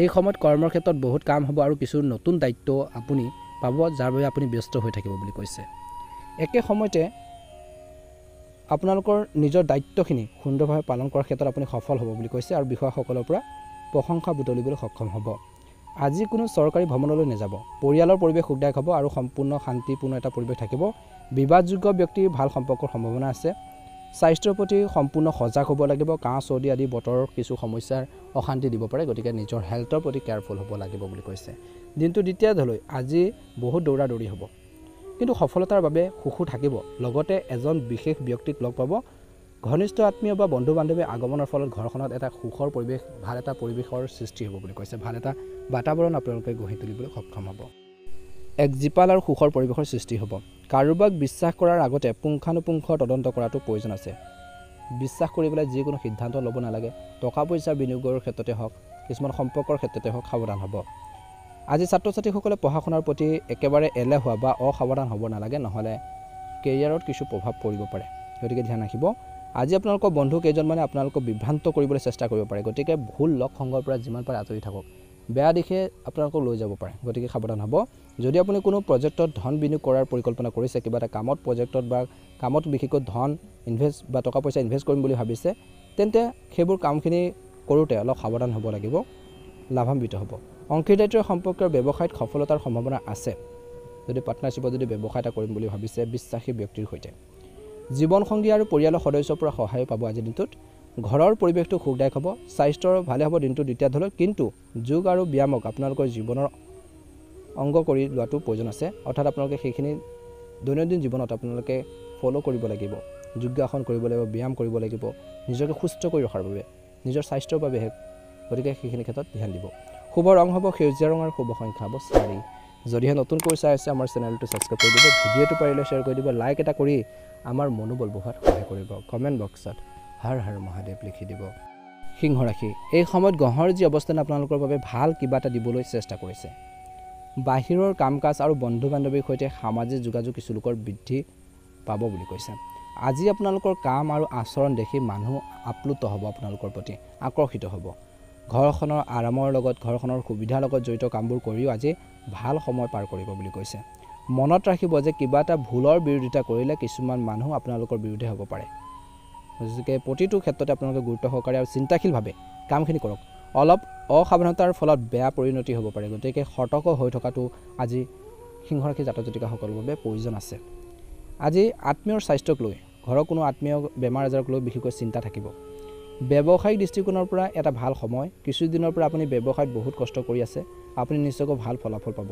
এই সময়ত কৰ্মৰ ক্ষেত্ৰত বহুত কাম হ'ব আৰু কিছু নতুন দায়িত্ব আপুনি পাব যাৰ বাবে আপুনি ব্যস্ত হৈ থাকিব বুলি কৈছে একে সময়তে আপোনালোকৰ নিজৰ দায়িত্বখিনি সুন্দৰভাৱে পালন কৰাৰ ক্ষেত্ৰত আপুনি সফল হ'ব বুলি কৈছে আৰু বিষয়াসকলৰ পৰা প্ৰশংসা বুটলিবলৈ সক্ষম হ'ব আজি কোনো চৰকাৰী ভ্ৰমণলৈ নাযাব পৰিয়ালৰ পৰিৱেশ সুখদায়ক হ'ব আৰু সম্পূৰ্ণ শান্তিপূৰ্ণ এটা পৰিৱেশ থাকিব বিবাদযোগ্য ব্যক্তিৰ ভাল সম্পৰ্কৰ সম্ভাৱনা আছে স্বাস্থ্যৰ প্ৰতি সম্পূৰ্ণ সজাগ হ'ব লাগিব কাহ চৰ্দি আদি বতৰৰ কিছু সমস্যাৰ অশান্তি দিব পাৰে গতিকে নিজৰ হেল্থৰ প্ৰতি কেয়াৰফুল হ'ব লাগিব বুলি কৈছে দিনটো দ্বিতীয়াৰ্ধলৈ আজি বহুত দৌৰা দৌৰি হ'ব কিন্তু সফলতাৰ বাবে সুখো থাকিব লগতে এজন বিশেষ ব্যক্তিক লগ পাব ঘনিষ্ঠ আত্মীয় বা বন্ধু বান্ধৱীৰ আগমনৰ ফলত ঘৰখনত এটা সুখৰ পৰিৱেশ ভাল এটা পৰিৱেশৰ সৃষ্টি হ'ব বুলি কৈছে ভাল এটা বাতাবৰণ আপোনালোকে গঢ়ি তুলিবলৈ সক্ষম হ'ব এক জীপাল আৰু সুখৰ পৰিৱেশৰ সৃষ্টি হ'ব কাৰোবাক বিশ্বাস কৰাৰ আগতে পুংখানুপুংখ তদন্ত কৰাটো প্ৰয়োজন আছে বিশ্বাস কৰি পেলাই যিকোনো সিদ্ধান্ত ল'ব নালাগে টকা পইচা বিনিয়োগৰ ক্ষেত্ৰতে হওক কিছুমান সম্পৰ্কৰ ক্ষেত্ৰতে হওক সাৱধান হ'ব আজি ছাত্ৰ ছাত্ৰীসকলে পঢ়া শুনাৰ প্ৰতি একেবাৰে এলেহুৱা বা অসাৱধান হ'ব নালাগে নহ'লে কেৰিয়াৰত কিছু প্ৰভাৱ পৰিব পাৰে গতিকে ধ্যান ৰাখিব আজি আপোনালোকৰ বন্ধু কেইজনমানে আপোনালোকক বিভ্ৰান্ত কৰিবলৈ চেষ্টা কৰিব পাৰে গতিকে ভুল লগ সংগৰ পৰা যিমান পাৰে আঁতৰি থাকক বেয়া দিশে আপোনালোকক লৈ যাব পাৰে গতিকে সাৱধান হ'ব যদি আপুনি কোনো প্ৰজেক্টত ধন বিনিয়োগ কৰাৰ পৰিকল্পনা কৰিছে কিবা এটা কামত প্ৰজেক্টত বা কামত বিশেষকৈ ধন ইনভেষ্ট বা টকা পইচা ইনভেষ্ট কৰিম বুলি ভাবিছে তেন্তে সেইবোৰ কামখিনি কৰোঁতে অলপ সাৱধান হ'ব লাগিব লাভান্বিত হ'ব অংশীদাৰিত্বৰ সম্পৰ্কৰ ব্যৱসায়ত সফলতাৰ সম্ভাৱনা আছে যদি পাৰ্টনাৰশ্বিপত যদি ব্যৱসায় এটা কৰিম বুলি ভাবিছে বিশ্বাসী ব্যক্তিৰ সৈতে জীৱনসংগী আৰু পৰিয়ালৰ সদস্যৰ পৰা সহায় পাব আজিৰ দিনটোত ঘৰৰ পৰিৱেশটো সুখদায়ক হ'ব স্বাস্থ্যৰ ভালে হ'ব দিনটো দ্বিতীয়াৰ্ধলৈ কিন্তু যোগ আৰু ব্যায়ামক আপোনালোকৰ জীৱনৰ অংগ কৰি লোৱাটো প্ৰয়োজন আছে অৰ্থাৎ আপোনালোকে সেইখিনি দৈনন্দিন জীৱনত আপোনালোকে ফ'ল' কৰিব লাগিব যোগাসন কৰিব লাগিব ব্যায়াম কৰিব লাগিব নিজকে সুস্থ কৰি ৰখাৰ বাবে নিজৰ স্বাস্থ্যৰ বাবেহে গতিকে সেইখিনি ক্ষেত্ৰত ধ্যান দিব শুভ ৰং হ'ব সেউজীয়া ৰং আৰু শুভ সংখ্যা হ'ব 4 যদিহে নতুনকৈ চাই আছে আমাৰ চেনেলটো ছাবস্ক্ৰাইব কৰি দিব ভিডিঅ'টো পাৰিলে শ্বেয়াৰ কৰি দিব লাইক এটা কৰি আমাৰ মনোবল বঢ়োৱাত সহায় কৰিব কমেণ্ট বক্সত হৰ হৰ মহাদেৱ লিখি দিব সিংহ ৰাশি এই সময়ত গ্ৰহৰ যি অৱস্থান আপোনালোকৰ বাবে ভাল কিবা এটা দিবলৈ চেষ্টা কৰিছে বাহিৰৰ কাম কাজ আৰু বন্ধু বান্ধৱীৰ সৈতে সামাজিক যোগাযোগ কিছু লোকৰ বৃদ্ধি পাব বুলি কৈছে। আজি আপোনালোকৰ কাম আৰু আচৰণ দেখি মানুহ আপ্লুত হ'ব, আপোনালোকৰ প্ৰতি আকৰ্ষিত হ'ব। ঘৰখনৰ আৰামৰ লগত, ঘৰখনৰ সুবিধাৰ লগত জড়িত কামবোৰ কৰিও আজি ভাল সময় পাৰ কৰিব বুলি কৈছে। মনত ৰাখিব যে কিবা এটা ভুলৰ বিৰোধিতা কৰিলে কিছুমান মানুহ আপোনালোকৰ বিৰুদ্ধে হ'ব পাৰে। গতিকে প্ৰতিটো ক্ষেত্ৰতে আপোনালোকে গুৰুত্ব সহকাৰে আৰু চিন্তাশীলভাৱে কামখিনি কৰক। অলপ অসাৱধানতাৰ ফলত বেয়া পৰিণতি হ'ব পাৰে। গতিকে সতৰ্ক হৈ থকাটো আজি সিংহ ৰাশি জাতক জাতিকাসকলৰ বাবে প্ৰয়োজন আছে। আজি আত্মীয়ৰ স্বাস্থ্যক লৈ, ঘৰৰ কোনো আত্মীয় বেমাৰ আজাৰক লৈ বিশেষকৈ চিন্তা থাকিব। ব্যৱসায়িক দৃষ্টিকোণৰ পৰা এটা ভাল সময়। কিছুদিনৰ পৰা আপুনি ব্যৱসায়ত বহুত কষ্ট কৰি আছে, আপুনি নিশ্চয়কৈ ভাল ফলাফল পাব।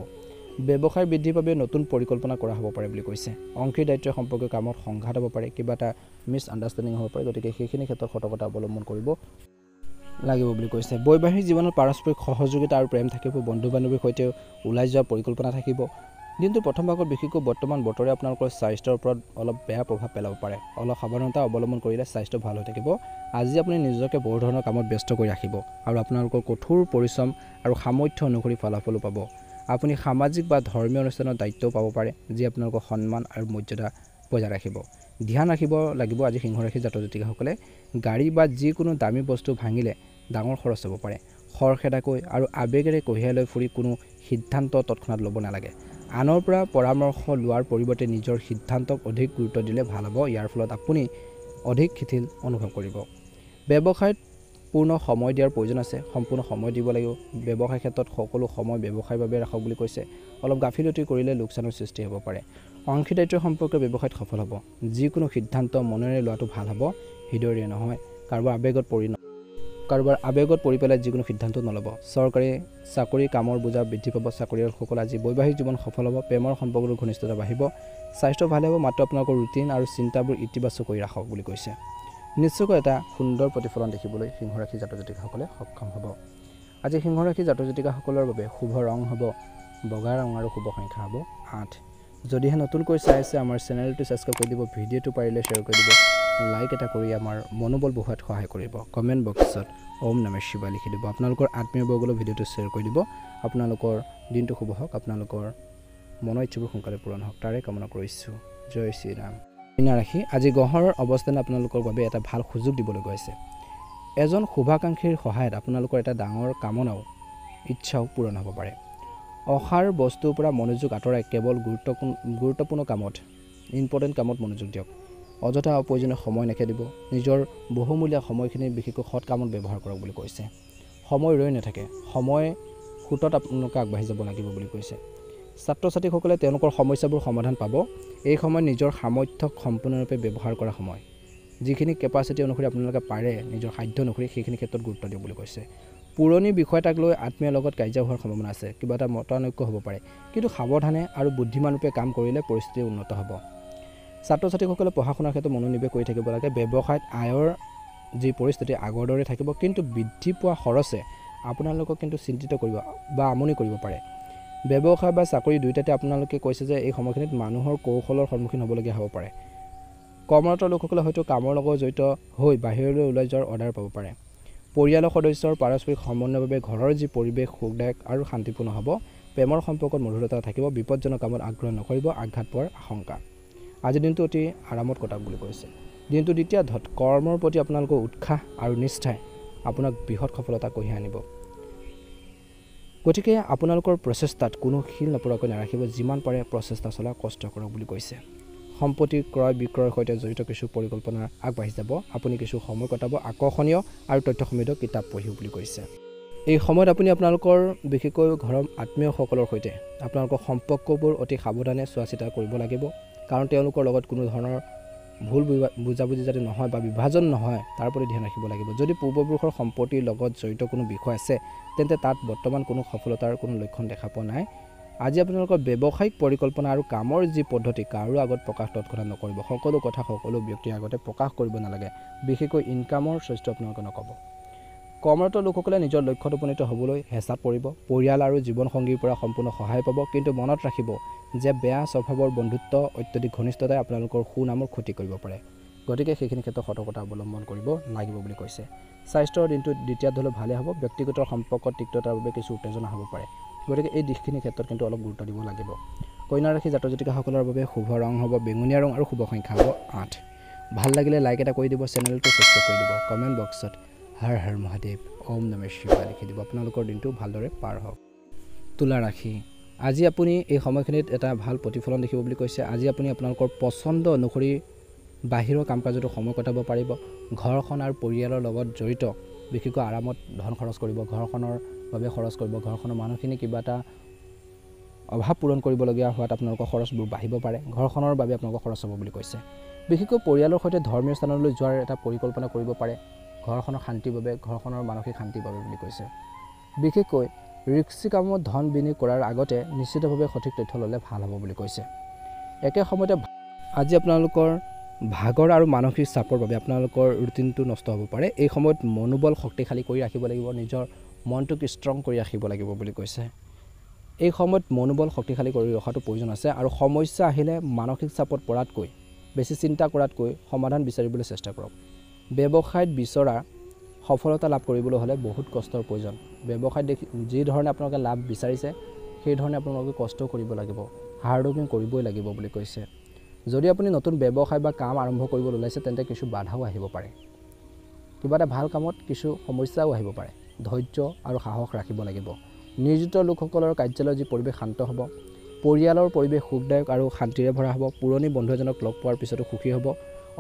ব্যৱসায় বৃদ্ধিৰ বাবে নতুন পৰিকল্পনা কৰা হ'ব পাৰে বুলি কৈছে। অংশীদাৰিত্ব সম্পৰ্কীয় কামত সংঘাত হ'ব পাৰে, কিবা এটা মিছ আণ্ডাৰষ্টেণ্ডিং হ'ব পাৰে। গতিকে সেইখিনি ক্ষেত্ৰত সতৰ্কতা অৱলম্বন কৰিব লাগিব বুলি কৈছে। বৈবাহিক জীৱনত পাৰস্পৰিক সহযোগিতা আৰু প্ৰেম থাকিব। বন্ধু বান্ধৱীৰ সৈতে ওলাই যোৱাৰ পৰিকল্পনা থাকিব। দিনটো প্ৰথম ভাগত বিশেষকৈ বৰ্তমান বতৰে আপোনালোকৰ স্বাস্থ্যৰ ওপৰত অলপ বেয়া প্ৰভাৱ পেলাব পাৰে। অলপ সাৱধানতা অৱলম্বন কৰিলে স্বাস্থ্য ভাল হৈ থাকিব। আজি আপুনি নিজকে বহু ধৰণৰ কামত ব্যস্ত কৰি ৰাখিব আৰু আপোনালোকৰ কঠোৰ পৰিশ্ৰম আৰু সামৰ্থ্য অনুসৰি ফলাফলো পাব। আপুনি সামাজিক বা ধৰ্মীয় অনুষ্ঠানৰ দায়িত্বও পাব পাৰে, যি আপোনালোকৰ সন্মান আৰু মৰ্যাদা বজাই ৰাখিব। ধ্যান ৰাখিব লাগিব আজি সিংহ ৰাশি জাতক জাতিকাসকলে, গাড়ী বা যিকোনো দামী বস্তু ভাঙিলে ডাঙৰ খৰচ হ'ব পাৰে। খৰখেদাকৈ আৰু আৱেগেৰে কঢ়িয়াই লৈ ফুৰি কোনো সিদ্ধান্ত তৎক্ষণাত ল'ব নালাগে। আনৰ পৰা পৰামৰ্শ লোৱাৰ পৰিৱৰ্তে নিজৰ সিদ্ধান্তক অধিক গুৰুত্ব দিলে ভাল হ'ব। ইয়াৰ ফলত আপুনি অধিক শিথিল অনুভৱ কৰিব। ব্যৱসায়ত পূৰ্ণ সময় দিয়াৰ প্ৰয়োজন আছে, সম্পূৰ্ণ সময় দিব লাগিব। ব্যৱসায় ক্ষেত্ৰত সকলো সময় ব্যৱসায়ৰ বাবে ৰাখক বুলি কৈছে। অলপ গাফিলতি কৰিলে লোকচানৰ সৃষ্টি হ'ব পাৰে। অংশীদাৰিত্ব সম্পৰ্কীয় ব্যৱসায়ত সফল হ'ব। যিকোনো সিদ্ধান্ত মনেৰে লোৱাটো ভাল হ'ব, হৃদয়ৰে নহয়। কাৰোবাৰ আৱেগত পৰি পেলাই যিকোনো সিদ্ধান্ত নল'ব। চৰকাৰী চাকৰি কামৰ বোজা বৃদ্ধি পাব। চাকৰিয়ালসকল আজি বৈবাহিক জীৱন সফল হ'ব। প্ৰেমৰ সম্পৰ্কৰো ঘনিষ্ঠতা বাঢ়িব। স্বাস্থ্য ভালে হ'ব, মাত্ৰ আপোনালোকৰ ৰুটিন আৰু চিন্তাবোৰ ইতিবাচক কৰি ৰাখক বুলি কৈছে। নিশ্চয়কৈ এটা সুন্দৰ প্ৰতিফলন দেখিবলৈ সিংহ ৰাশি জাতক জাতিকাসকলে সক্ষম হ'ব। আজি সিংহ ৰাশি জাতক জাতিকাসকলৰ বাবে শুভ ৰং হ'ব বগা ৰং আৰু শুভ সংখ্যা হ'ব 8। যদিহে নতুনকৈ চাই আছে আমাৰ চেনেলটো ছাবস্ক্ৰাইব কৰি দিব, ভিডিঅ'টো পাৰিলে শ্বেয়াৰ কৰি দিব, লাইক এটা কৰি আমাৰ মনোবল বঢ়োৱাত সহায় কৰিব। কমেণ্ট বক্সত ওম নমঃ শিৱায় লিখি দিব। আপোনালোকৰ আত্মীয়বৰ্গলৈ ভিডিঅ'টো শ্বেয়াৰ কৰি দিব। আপোনালোকৰ দিনটো শুভ হওক, আপোনালোকৰ মনৰ ইচ্ছাবোৰ সোনকালে পূৰণ হওক, তাৰে কামনা কৰিছোঁ। জয় শ্ৰীৰাম। কন্যা ৰাশি, আজি গ্ৰহৰ অৱস্থানে আপোনালোকৰ বাবে এটা ভাল সুযোগ দিবলৈ গৈ আছে। এজন শুভাকাংক্ষীৰ সহায়ত আপোনালোকৰ এটা ডাঙৰ কামনাও ইচ্ছাও পূৰণ হ'ব পাৰে। অসাৰ বস্তুৰ পৰা মনোযোগ আঁতৰাই কেৱল গুৰুত্বপূৰ্ণ কামত, ইম্পৰ্টেণ্ট কামত মনোযোগ দিয়ক। অযথা অপ্ৰয়োজনীয় সময় নেখেদিব। নিজৰ বহুমূলীয়া সময়খিনি বিশেষকৈ সৎ কামত ব্যৱহাৰ কৰক বুলি কৈছে। সময় ৰৈ নাথাকে, সময় সোঁতত আপোনালোকে আগবাঢ়ি যাব লাগিব বুলি কৈছে। ছাত্ৰ ছাত্ৰীসকলে তেওঁলোকৰ সমস্যাবোৰ সমাধান পাব। এই সময় নিজৰ সামৰ্থ্যক সম্পূৰ্ণৰূপে ব্যৱহাৰ কৰা সময়। যিখিনি কেপাচিটি অনুসৰি আপোনালোকে পাৰে, নিজৰ সাধ্য অনুসৰি সেইখিনি ক্ষেত্ৰত গুৰুত্ব দিয়ক বুলি কৈছে। পুৰণি বিষয় এটাক লৈ আত্মীয়ৰ লগত কাজিয়া হোৱাৰ সম্ভাৱনা আছে। কিবা এটা মতানৈক্য হ'ব পাৰে, কিন্তু সাৱধানে আৰু বুদ্ধিমানৰূপে কাম কৰিলে পৰিস্থিতি উন্নত হ'ব। ছাত্ৰ ছাত্ৰীসকলে পঢ়া শুনাৰ ক্ষেত্ৰত মনোনিৱেশ কৰি থাকিব লাগে। ব্যৱসায়ত আয়ৰ যি পৰিস্থিতি আগৰ দৰে থাকিব, কিন্তু বৃদ্ধি পোৱা খৰচে আপোনালোকক কিন্তু চিন্তিত কৰিব বা আমনি কৰিব পাৰে। ব্যৱসায় বা চাকৰি দুয়োটাতে আপোনালোকে কৈছে যে এই সময়খিনিত মানুহৰ কৌশলৰ সন্মুখীন হ'বলগীয়া হ'ব পাৰে। কৰ্মৰত লোকসকলে হয়তো কামৰ লগত জড়িত হৈ বাহিৰলৈ ওলাই যোৱাৰ অৰ্ডাৰ পাব পাৰে। পৰিয়ালৰ সদস্যৰ পাৰস্পৰিক সমন্বয়ৰ বাবে ঘৰৰ যি পৰিৱেশ সুখদায়ক আৰু শান্তিপূৰ্ণ হ'ব। প্ৰেমৰ সম্পৰ্কত মধুৰতা থাকিব। বিপদজনক কামত আগ্ৰহ নকৰিব, আঘাত পোৱাৰ আশংকা। আজিৰ দিনটো অতি আৰামত কটাওক বুলি কৈছে। দিনটো দ্বিতীয় ধত কৰ্মৰ প্ৰতি আপোনালোকৰ উৎসাহ আৰু নিষ্ঠাই আপোনাক বৃহৎ সফলতা কঢ়িয়াই আনিব। গতিকে আপোনালোকৰ প্ৰচেষ্টাত কোনো শিল নপৰাকৈ নাৰাখিব। যিমান পাৰে প্ৰচেষ্টা চলাই কষ্ট কৰক বুলি কৈছে। সম্পত্তি ক্ৰয় বিক্ৰয়ৰ সৈতে জড়িত কিছু পৰিকল্পনা আগবাঢ়ি যাব। আপুনি কিছু সময় কটাব আকৰ্ষণীয় আৰু তথ্যসমৃদ্ধ কিতাপ পঢ়িব বুলি কৈছে। এই সময়ত আপুনি আপোনালোকৰ বিশেষকৈ ঘৰৰ আত্মীয়সকলৰ সৈতে আপোনালোকৰ সম্পৰ্কবোৰ অতি সাৱধানে চোৱা চিতা কৰিব লাগিব। কাৰণ তেওঁলোকৰ লগত কোনো ধৰণৰ ভুল বুজাবুজি যাতে নহয় বা বিভাজন নহয়, তাৰ প্ৰতি ধ্যান ৰাখিব লাগিব। যদি পূৰ্বপুৰুষৰ সম্পত্তিৰ লগত জড়িত কোনো বিষয় আছে, তেন্তে তাত বৰ্তমান কোনো সফলতাৰ কোনো লক্ষণ দেখা পোৱা নাই। আজি আপোনালোকৰ ব্যৱসায়িক পৰিকল্পনা আৰু কামৰ যি পদ্ধতি কাৰো আগত প্ৰকাশ তৎক্ষণাত নকৰিব। সকলো কথা সকলো ব্যক্তিৰ আগতে প্ৰকাশ কৰিব নালাগে। বিশেষকৈ ইনকামৰ চৰ্চটো আপোনালোকে নক'ব। কৰ্মৰত লোকসকলে নিজৰ লক্ষ্যত উপনীত হ'বলৈ হেঁচাত পৰিব। পৰিয়াল আৰু জীৱনসংগীৰ পৰা সম্পূৰ্ণ সহায় পাব। কিন্তু মনত ৰাখিব যে বেয়া স্বভাৱৰ বন্ধুত্ব, অত্যধিক ঘনিষ্ঠতাই আপোনালোকৰ সুনামৰ ক্ষতি কৰিব পাৰে। গতিকে সেইখিনি ক্ষেত্ৰত সতৰ্কতা অৱলম্বন কৰিব লাগিব বুলি কৈছে। স্বাস্থ্যৰ দিনটো দ্বিতীয়াত হ'লে ভালে হ'ব। ব্যক্তিগত সম্পৰ্কত তিক্ততাৰ বাবে কিছু উত্তেজনা হ'ব পাৰে। গতিকে এই দিশখিনিৰ ক্ষেত্ৰত কিন্তু অলপ গুৰুত্ব দিব লাগিব। কন্যা ৰাশি জাতক জাতিকাসকলৰ বাবে শুভ ৰং হ'ব বেঙুনীয়া ৰং আৰু শুভ সংখ্যা হ'ব 8 ভাল লাগিলে লাইক এটা কৰি দিব চেনেলটো সাবস্ক্ৰাইব কৰি দিব কমেন্ট বক্সত হৰ হৰ মহাদেৱ ওম নমঃ শিৱায় লিখি দিব আপোনালোকৰ দিনটো ভালদৰে পাৰ হওক তুলা ৰাশি আজি আপুনি এই সময়খিনিত এটা ভাল প্ৰতিফলন দেখিব বুলি কৈছে আজি আপুনি আপোনালোকৰ পছন্দ অনুসৰি বাহিৰৰ কাম-কাজত সময় কটাব পাৰিব ঘৰখন আৰু পৰিয়ালৰ লগত জড়িত বিশেষকৈ আৰামত ধন খৰচ কৰিব ঘৰখনৰ বাবে খৰচ কৰিব ঘৰখনৰ মানুহখিনি কিবা এটা অভাৱ পূৰণ কৰিবলগীয়া হোৱাত আপোনালোকৰ খৰচবোৰ বাঢ়িব পাৰে ঘৰখনৰ বাবে আপোনালোকৰ খৰচ হ'ব বুলি কৈছে বিশেষকৈ পৰিয়ালৰ সৈতে ধৰ্মীয় স্থানলৈ যোৱাৰ এটা পৰিকল্পনা কৰিব পাৰে ঘৰখনৰ শান্তিৰ বাবে ঘৰখনৰ মানসিক শান্তিৰ বাবে বুলি কৈছে বিশেষকৈ ৰিস্কি কামত ধন বিনিয়োগ কৰাৰ আগতে নিশ্চিতভাৱে সঠিক তথ্য ল'লে ভাল হ'ব বুলি কৈছে একে সময়তে আজি আপোনালোকৰ ভাগৰ আৰু মানসিক চাপৰ বাবে আপোনালোকৰ ৰুটিনটো নষ্ট হ'ব পাৰে এই সময়ত মনোবল শক্তিশালী কৰি ৰাখিব লাগিব নিজৰ মনটোক ষ্ট্ৰং কৰি ৰাখিব লাগিব বুলি কৈছে এই সময়ত মনোবল শক্তিশালী কৰি ৰখাটো প্ৰয়োজন আছে আৰু সমস্যা আহিলে মানসিক চাপত পৰাতকৈ বেছি চিন্তা কৰাতকৈ সমাধান বিচাৰিবলৈ চেষ্টা কৰক ব্যৱসায়ত বিচৰা সফলতা লাভ কৰিবলৈ হ'লে বহুত কষ্টৰ প্ৰয়োজন ব্যৱসায়ত যি ধৰণে আপোনালোকে লাভ বিচাৰিছে সেই ধৰণে আপোনালোকে কষ্ট কৰিব লাগিব হাৰ্ড ৱৰ্কিং কৰিবই লাগিব বুলি কৈছে যদি আপুনি নতুন ব্যৱসায় বা কাম আৰম্ভ কৰিবলৈ ওলাইছে তেন্তে কিছু বাধাও আহিব পাৰে কিবা এটা ভাল কামত কিছু সমস্যাও আহিব পাৰে ধৈৰ্য আৰু সাহস ৰাখিব লাগিব নিয়োজিত লোকসকলৰ কাৰ্যালয়ৰ যি পৰিৱেশ শান্ত হ'ব পৰিয়ালৰ পৰিৱেশ সুখদায়ক আৰু শান্তিৰে ভৰা হ'ব পুৰণি বন্ধু এজনক লগ পোৱাৰ পিছতো সুখী হ'ব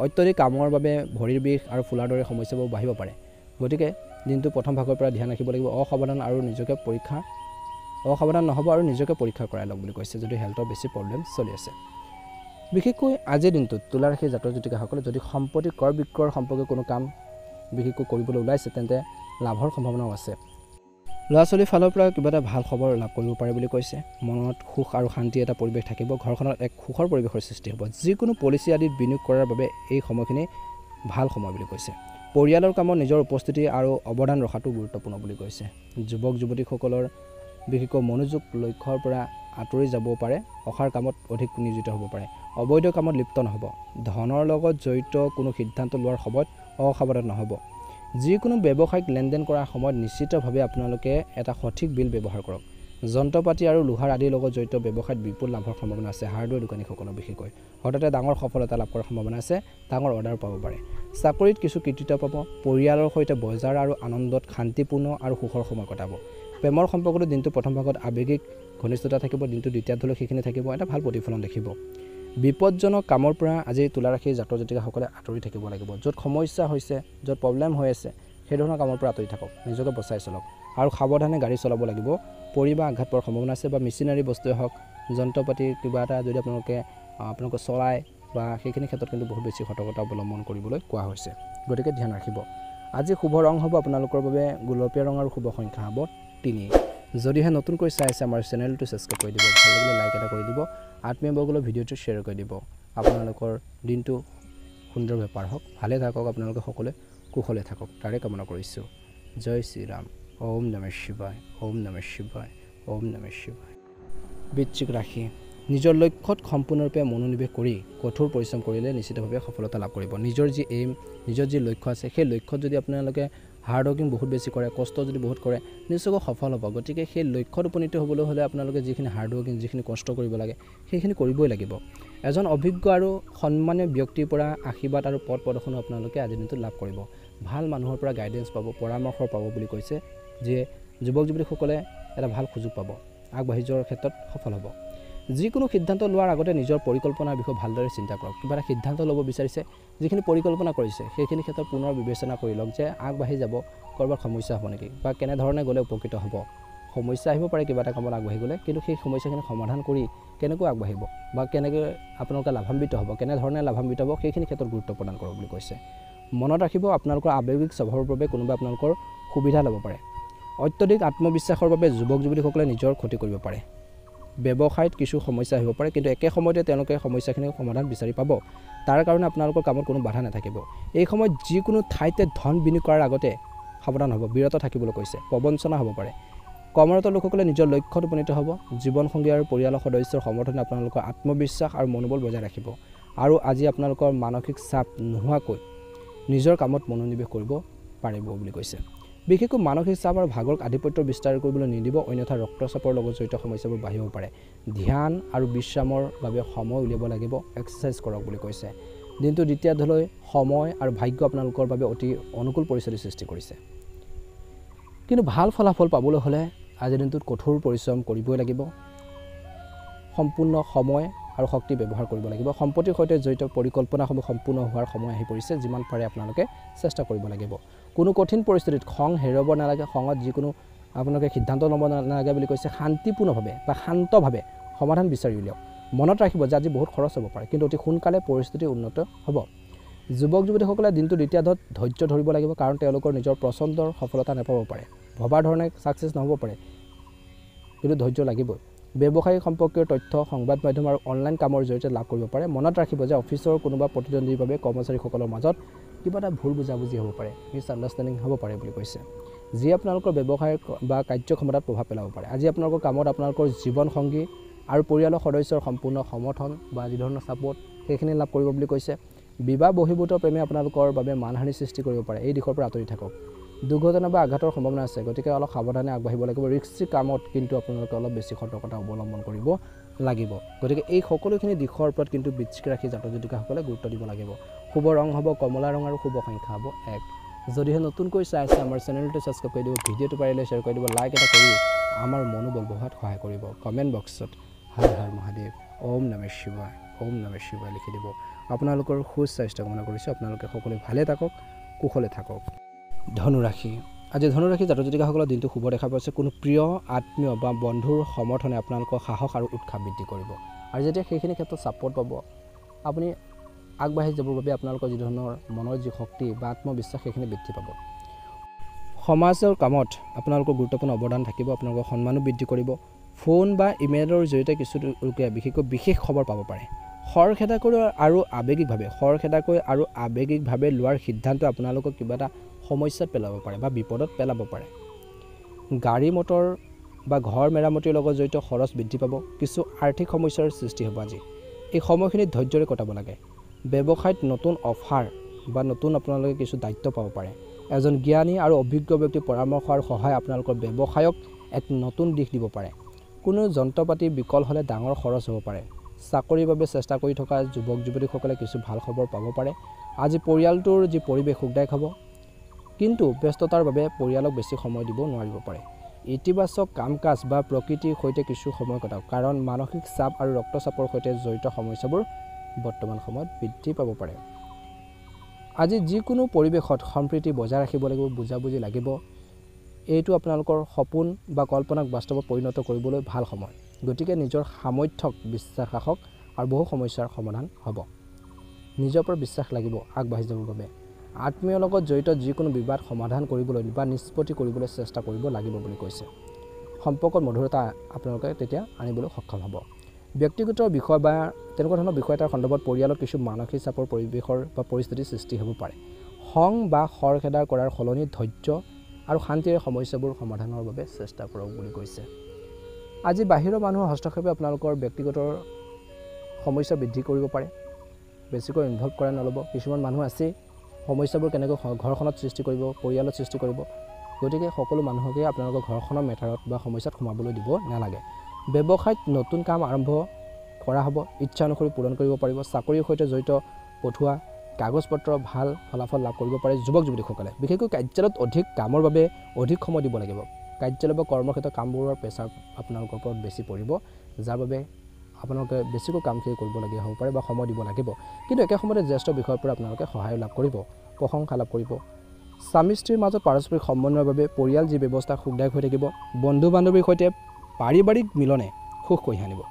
অত্যধিক কামৰ বাবে ভৰিৰ বিষ আৰু ফুলাৰ দৰে সমস্যাবোৰ বাঢ়িব পাৰে গতিকে দিনটো প্ৰথম ভাগৰ পৰা ধ্যান ৰাখিব লাগিব অসাৱধান নহ'ব আৰু নিজকে পৰীক্ষা কৰাই লওক বুলি কৈছে যদি হেল্থৰ বেছি প্ৰব্লেম চলি আছে বিশেষকৈ আজিৰ দিনটোত তুলা ৰাশি জাতক জাতিকাসকলে যদি সম্পত্তি ক্ৰয় বিক্ৰয়ৰ সম্পৰ্কে কোনো কাম বিশেষকৈ কৰিবলৈ ওলাইছে তেন্তে লাভৰ সম্ভাৱনাও আছে ল'ৰা ছোৱালীৰ ফালৰ পৰা কিবা এটা ভাল খবৰ লাভ কৰিব পাৰে বুলি কৈছে মনত সুখ আৰু শান্তি এটা পৰিৱেশ থাকিব ঘৰখনত এক সুখৰ পৰিৱেশৰ সৃষ্টি হ'ব যিকোনো পলিচি আদিত বিনিয়োগ কৰাৰ বাবে এই সময়খিনি ভাল সময় বুলি কৈছে পৰিয়ালৰ কামত নিজৰ উপস্থিতি আৰু অৱদান ৰখাটো গুৰুত্বপূৰ্ণ বুলি কৈছে যুৱক যুৱতীসকলৰ বিশেষকৈ মনোযোগ লক্ষ্যৰ পৰা আঁতৰি যাব পাৰে অসাৰ কামত অধিক নিয়োজিত হ'ব পাৰে অবৈধ কামত লিপ্ত নহ'ব ধনৰ লগত জড়িত কোনো সিদ্ধান্ত লোৱাৰ সময়ত অসাৱধান নহ'ব যিকোনো ব্যৱসায়িক লেনদেন কৰাৰ সময়ত নিশ্চিতভাৱে আপোনালোকে এটা সঠিক বিল ব্যৱহাৰ কৰক যন্ত্ৰপাতি আৰু লোহাৰ আদিৰ লগত জড়িত ব্যৱসায়ত বিপুল লাভৰ সম্ভাৱনা আছে হাৰ্ডৱেৰ দোকানীসকলৰ বিশেষকৈ হঠাতে ডাঙৰ সফলতা লাভ কৰাৰ সম্ভাৱনা আছে ডাঙৰ অৰ্ডাৰ পাব পাৰে চাকৰিত কিছু কৃতিত্ব পাব পৰিয়ালৰ সৈতে বজাৰ আৰু আনন্দত শান্তিপূৰ্ণ আৰু সুখৰ সময় কটাব প্ৰেমৰ সম্পৰ্কটো দিনটো প্ৰথম ভাগত আৱেগিক ঘনিষ্ঠতা থাকিব দিনটো দ্বিতীয়াত সেইখিনি থাকিব এটা ভাল প্ৰতিফলন দেখিব বিপদজনক কামৰ পৰা আজি তুলা ৰাশিৰ জাতক জাতিকাসকলে আঁতৰি থাকিব লাগিব য'ত সমস্যা হৈছে য'ত প্ৰব্লেম হৈ আছে সেই ধৰণৰ কামৰ পৰা আঁতৰি থাকক নিজকে বচাই চলক আৰু সাৱধানে গাড়ী চলাব লাগিব পৰি বা আঘাত পোৱাৰ সম্ভাৱনা আছে বা মেচিনাৰী বস্তুৱে হওক যন্ত্ৰপাতি কিবা এটা যদি আপোনালোকে চলায় বা সেইখিনি ক্ষেত্ৰত কিন্তু বহুত বেছি সতৰ্কতা অৱলম্বন কৰিবলৈ কোৱা হৈছে গতিকে ধ্যান ৰাখিব আজি শুভ ৰং হ'ব আপোনালোকৰ বাবে গোলপীয়া ৰং আৰু শুভ সংখ্যা হ'ব 3 যদিহে নতুনকৈ চাই আছে আমাৰ চেনেলটো সাবস্ক্ৰাইব কৰি দিব ভাল লাগিলে লাইক এটা কৰি দিব আত্মীয়বৰ্গলৈ ভিডিঅ'টো শ্বেয়াৰ কৰি দিব আপোনালোকৰ দিনটো সুন্দৰভাৱে পাৰ হওক ভালে থাকক আপোনালোকে সকলোৱে কুশলে থাকক তাৰে কামনা কৰিছোঁ জয় শ্ৰীৰাম ওম নমঃ শিৱায় ওম নমঃ শিৱায় ওম নমঃ শিৱায় বৃশ্চিক ৰাশি নিজৰ লক্ষ্যত সম্পূৰ্ণৰূপে মনোনিৱেশ কৰি কঠোৰ পৰিশ্ৰম কৰিলে নিশ্চিতভাৱে সফলতা লাভ কৰিব নিজৰ যি এইম নিজৰ যি লক্ষ্য আছে সেই লক্ষ্যত যদি আপোনালোকে হাৰ্ড ৱৰ্কিং বহুত বেছি কৰে কষ্ট যদি বহুত কৰে নিশ্চয়কৈ সফল হ'ব গতিকে সেই লক্ষ্যত উপনীত হ'বলৈ হ'লে আপোনালোকে যিখিনি হাৰ্ড ৱৰ্কিং যিখিনি কষ্ট কৰিব লাগে সেইখিনি কৰিবই লাগিব এজন অভিজ্ঞ আৰু সন্মানীয় ব্যক্তিৰ পৰা আশীৰ্বাদ আৰু পথ প্ৰদৰ্শন আপোনালোকে আজিৰ দিনটোত লাভ কৰিব ভাল মানুহৰ পৰা গাইডেন্স পাব পৰামৰ্শ পাব বুলি কৈছে যে যুৱক যুৱতীসকলে এটা ভাল সুযোগ পাব আগবাঢ়ি যোৱাৰ ক্ষেত্ৰত সফল হ'ব যিকোনো সিদ্ধান্ত লোৱাৰ আগতে নিজৰ পৰিকল্পনাৰ বিষয়ে ভালদৰে চিন্তা কৰক কিবা এটা সিদ্ধান্ত ল'ব বিচাৰিছে যিখিনি পৰিকল্পনা কৰিছে সেইখিনি ক্ষেত্ৰত পুনৰ বিবেচনা কৰি লওক যে আগবাঢ়ি যাব কৰবাত সমস্যা হ'ব নেকি বা কেনেধৰণে গ'লে উপকৃত হ'ব সমস্যা আহিব পাৰে কিবা এটা কামত আগবাঢ়ি গ'লে কিন্তু সেই সমস্যাখিনি সমাধান কৰি কেনেকৈ আগবাঢ়িব বা কেনেকৈ আপোনালোকে লাভান্বিত হ'ব কেনেধৰণে লাভান্বিত হ'ব সেইখিনি ক্ষেত্ৰত গুৰুত্ব প্ৰদান কৰক বুলি কৈছে মনত ৰাখিব আপোনালোকৰ আৱেগিক স্বভাৱৰ বাবে কোনোবা আপোনালোকৰ সুবিধা ল'ব পাৰে অত্যধিক আত্মবিশ্বাসৰ বাবে যুৱক যুৱতীসকলে নিজৰ ক্ষতি কৰিব পাৰে ব্যৱসায়ত কিছু সমস্যা আহিব পাৰে কিন্তু একে সময়তে তেওঁলোকে সমস্যাখিনিৰ সমাধান বিচাৰি পাব তাৰ কাৰণে আপোনালোকৰ কামত কোনো বাধা নাথাকিব এই সময়ত যিকোনো ঠাইতে ধন বিনিয়োগ কৰাৰ আগতে সাৱধান হ'ব বিৰত থাকিবলৈ কৈছে প্ৰবঞ্চনা হ'ব পাৰে কৰ্মৰত লোকসকলে নিজৰ লক্ষ্যত উপনীত হ'ব জীৱনসংগী আৰু পৰিয়ালৰ সদস্যৰ সমৰ্থনে আপোনালোকৰ আত্মবিশ্বাস আৰু মনোবল বজাই ৰাখিব আৰু আজি আপোনালোকৰ মানসিক চাপ নোহোৱাকৈ নিজৰ কামত মনোনিৱেশ কৰিব পাৰিব বুলি কৈছে বিশেষকৈ মানসিক চাপ আৰু ভাগৰক আধিপত্য বিস্তাৰ কৰিবলৈ নিদিব, অন্যথা ৰক্তচাপৰ লগত জড়িত সমস্যাবোৰ বাঢ়িব পাৰে। ধ্যান আৰু বিশ্ৰামৰ বাবে সময় উলিয়াব লাগিব, এক্সাৰচাইজ কৰক বুলি কৈছে। দিনটো দ্বিতীয়াৰ্ধলৈ সময় আৰু ভাগ্য আপোনালোকৰ বাবে অতি অনুকূল পৰিস্থিতিৰ সৃষ্টি কৰিছে। কিন্তু ভাল ফলাফল পাবলৈ হ'লে আজিৰ দিনটোত কঠোৰ পৰিশ্ৰম কৰিবই লাগিব, সম্পূৰ্ণ সময় আৰু শক্তি ব্যৱহাৰ কৰিব লাগিব। সম্পত্তিৰ সৈতে জড়িত পৰিকল্পনাসমূহ সম্পূৰ্ণ হোৱাৰ সময় আহি পৰিছে, যিমান পাৰে আপোনালোকে চেষ্টা কৰিব লাগিব। কোনো কঠিন পৰিস্থিতিত খং হেৰুৱাব নালাগে, খঙত যিকোনো আপোনালোকে সিদ্ধান্ত ল'ব নালাগে বুলি কৈছে। শান্তিপূৰ্ণভাৱে বা শান্তভাৱে সমাধান বিচাৰি উলিয়াওক। মনত ৰাখিব যে আজি বহুত খৰচ হ'ব পাৰে, কিন্তু অতি সোনকালে পৰিস্থিতি উন্নত হ'ব। যুৱক যুৱতীসকলে দিনটো দ্বিতীয়াৰ্ধত ধৈৰ্য ধৰিব লাগিব, কাৰণ তেওঁলোকৰ নিজৰ পচন্দৰ সফলতা নাপাব পাৰে, ভবাৰ ধৰণে ছাকচেছ নহ'ব পাৰে, কিন্তু ধৈৰ্য লাগিবই। ব্যৱসায়িক সম্পৰ্কীয় তথ্য সংবাদ মাধ্যম আৰু অনলাইন কামৰ জৰিয়তে লাভ কৰিব পাৰে। মনত ৰাখিব যে অফিচৰ কোনোবা প্ৰতিদ্বন্দ্বীৰ বাবে কৰ্মচাৰীসকলৰ মাজত কিবা এটা ভুল বুজাবুজি হ'ব পাৰে, মিছআণ্ডাৰষ্টেণ্ডিং হ'ব পাৰে বুলি কৈছে, যি আপোনালোকৰ ব্যৱসায় বা কাৰ্যক্ষমতাত প্ৰভাৱ পেলাব পাৰে। আজি আপোনালোকৰ কামত আপোনালোকৰ জীৱনসংগী আৰু পৰিয়ালৰ সদস্যৰ সম্পূৰ্ণ সমৰ্থন বা যিধৰণৰ ছাপোৰ্ট সেইখিনি লাভ কৰিব বুলি কৈছে। বিবাহ বহিৰ্ভূত প্ৰেমে আপোনালোকৰ বাবে মানহানিৰ সৃষ্টি কৰিব পাৰে, এই দিশৰ পৰা আঁতৰি থাকক। দুৰ্ঘটনা বা আঘাতৰ সম্ভাৱনা আছে, গতিকে অলপ সাৱধানে আগবাঢ়িব লাগিব। ৰিস্কি কামত কিন্তু আপোনালোকে অলপ বেছি সতৰ্কতা অৱলম্বন কৰিব লাগিব। গতিকে এই সকলোখিনি দিশৰ ওপৰত কিন্তু বৃশ্চিক ৰাশি জাতক জাতিকাসকলে গুৰুত্ব দিব লাগিব। শুভ ৰং হ'ব কমলা ৰং আৰু শুভ সংখ্যা হ'ব 1। যদিহে নতুনকৈ চাই আছে আমাৰ চেনেলটো ছাবস্ক্ৰাইব কৰি দিব, ভিডিঅ'টো পাৰিলে শ্বেয়াৰ কৰি দিব, লাইক এটা কৰি আমাৰ মনোবল বঢ়োৱাত সহায় কৰিব। কমেণ্ট বক্সত হৰ হৰ মহাদেৱ, ওম নমঃ শিৱায়, ওম নমঃ শিৱায় লিখি দিব। আপোনালোকৰ সুস্বাস্থ্য কামনা কৰিছোঁ। আপোনালোকে সকলোৱে ভালে থাকক, কুশলে থাকক। ধনুৰাশি। আজি ধনুৰাশি জাতক জাতিকাসকলৰ দিনটো শুভ দেখা পাইছে। কোনো প্ৰিয় আত্মীয় বা বন্ধুৰ সমৰ্থনে আপোনালোকৰ সাহস আৰু উৎসাহ বৃদ্ধি কৰিব, আৰু যেতিয়া সেইখিনি ক্ষেত্ৰত ছাপোৰ্ট পাব, আপুনি আগবাঢ়ি যাবৰ বাবে আপোনালোকৰ যি ধৰণৰ মনৰ যি শক্তি বা আত্মবিশ্বাস সেইখিনি বৃদ্ধি পাব। সমাজৰ কামত আপোনালোকৰ গুৰুত্বপূৰ্ণ অৱদান থাকিব, আপোনালোকৰ সন্মানো বৃদ্ধি কৰিব। ফোন বা ইমেইলৰ জৰিয়তে কিছু লোকে বিশেষকৈ বিশেষ খবৰ পাব পাৰে। খৰখেদাকৈ আৰু আৱেগিকভাৱে লোৱাৰ সিদ্ধান্ত আপোনালোকক কিবা এটা সমস্যাত পেলাব পাৰে বা বিপদত পেলাব পাৰে। গাড়ী মটৰ বা ঘৰ মেৰামতিৰ লগত জড়িত খৰচ বৃদ্ধি পাব, কিছু আৰ্থিক সমস্যাৰ সৃষ্টি হ'ব। আজি এই সময়খিনিত ধৈৰ্যৰে কটাব লাগে। ব্যৱসায়ত নতুন অফাৰ বা নতুন আপোনালোকে কিছু দায়িত্ব পাব পাৰে। এজন জ্ঞানী আৰু অভিজ্ঞ ব্যক্তিৰ পৰামৰ্শ আৰু সহায় আপোনালোকৰ ব্যৱসায়ক এক নতুন দিশ দিব পাৰে। কোনো যন্ত্ৰ পাতি বিকল হ'লে ডাঙৰ খৰচ হ'ব পাৰে। চাকৰিৰ বাবে চেষ্টা কৰি থকা যুৱক যুৱতীসকলে কিছু ভাল খবৰ পাব পাৰে। আজি পৰিয়ালটোৰ যি পৰিৱেশ সুখদায়ক হ'ব, কিন্তু ব্যস্ততাৰ বাবে পৰিয়ালক বেছি সময় দিব নোৱাৰিব পাৰে। ইতিবাচক কাম কাজ বা প্ৰকৃতিৰ সৈতে কিছু সময় কটাওক, কাৰণ মানসিক চাপ আৰু ৰক্তচাপৰ সৈতে জড়িত সমস্যাবোৰ বৰ্তমান সময়ত বৃদ্ধি পাব পাৰে। আজি যিকোনো পৰিৱেশত সম্প্ৰীতি বজাই ৰাখিব লাগিব, বুজাবুজি লাগিব। এইটো আপোনালোকৰ সপোন বা কল্পনাক বাস্তৱত পৰিণত কৰিবলৈ ভাল সময়। গতিকে নিজৰ সামৰ্থ্যক বিশ্বাস ৰাখক আৰু বহু সমস্যাৰ সমাধান হ'ব। নিজৰ ওপৰত বিশ্বাস লাগিব আগবাঢ়ি যাবৰ বাবে। আত্মীয়ৰ লগত জড়িত যিকোনো বিবাদ সমাধান কৰিবলৈ বা নিষ্পত্তি কৰিবলৈ চেষ্টা কৰিব লাগিব বুলি কৈছে। সম্পৰ্কত মধুৰতা আপোনালোকে তেতিয়া আনিবলৈ সক্ষম হ'ব। ব্যক্তিগত বিষয় বা তেনেকুৱা ধৰণৰ বিষয় এটাৰ সন্দৰ্ভত পৰিয়ালত কিছু মানসিক চাপৰ পৰিৱেশৰ বা পৰিস্থিতিৰ সৃষ্টি হ'ব পাৰে। খং বা খৰখেদা কৰাৰ সলনি ধৈৰ্য আৰু শান্তিৰে সমস্যাবোৰ সমাধানৰ বাবে চেষ্টা কৰক বুলি কৈছে। আজি বাহিৰৰ মানুহৰ হস্তক্ষেপে আপোনালোকৰ ব্যক্তিগত সমস্যা বৃদ্ধি কৰিব পাৰে। বেছিকৈ ইনভলভ কৰা নল'ব। কিছুমান মানুহ আছে সমস্যাবোৰ কেনেকৈ ঘৰখনত সৃষ্টি কৰিব, পৰিয়ালত সৃষ্টি কৰিব। গতিকে সকলো মানুহকে আপোনালোকৰ ঘৰখনৰ মেটাৰত বা সমস্যাত সোমাবলৈ দিব নালাগে। ব্যৱসায়ত নতুন কাম আৰম্ভ কৰা হ'ব, ইচ্ছা অনুসৰি পূৰণ কৰিব পাৰিব। চাকৰিৰ সৈতে জড়িত পঠোৱা কাগজ পত্ৰ ভাল ফলাফল লাভ কৰিব পাৰে যুৱক যুৱতীসকলে। বিশেষকৈ কাৰ্যালয়ত অধিক কামৰ বাবে অধিক সময় দিব লাগিব। কাৰ্যালয় বা কৰ্মক্ষেত্ৰৰ কামবোৰৰ প্ৰেছাৰ আপোনালোকৰ ওপৰত বেছি পৰিব, যাৰ বাবে আপোনালোকে বেছিকৈ কামখিনি কৰিবলগীয়া হ'ব পাৰে বা সময় দিব লাগিব। কিন্তু একে সময়তে জ্যেষ্ঠ বিষয়ৰ পৰা আপোনালোকে সহায় লাভ কৰিব, প্ৰশংসা লাভ কৰিব। স্বামী স্ত্ৰীৰ মাজত পাৰস্পৰিক সমন্বয়ৰ বাবে পৰিয়াল যি ব্যৱস্থা সুখদায়ক হৈ থাকিব। বন্ধু বান্ধৱীৰ সৈতে পাৰিবাৰিক মিলনে সুখ কঢ়িয়াই আনিব।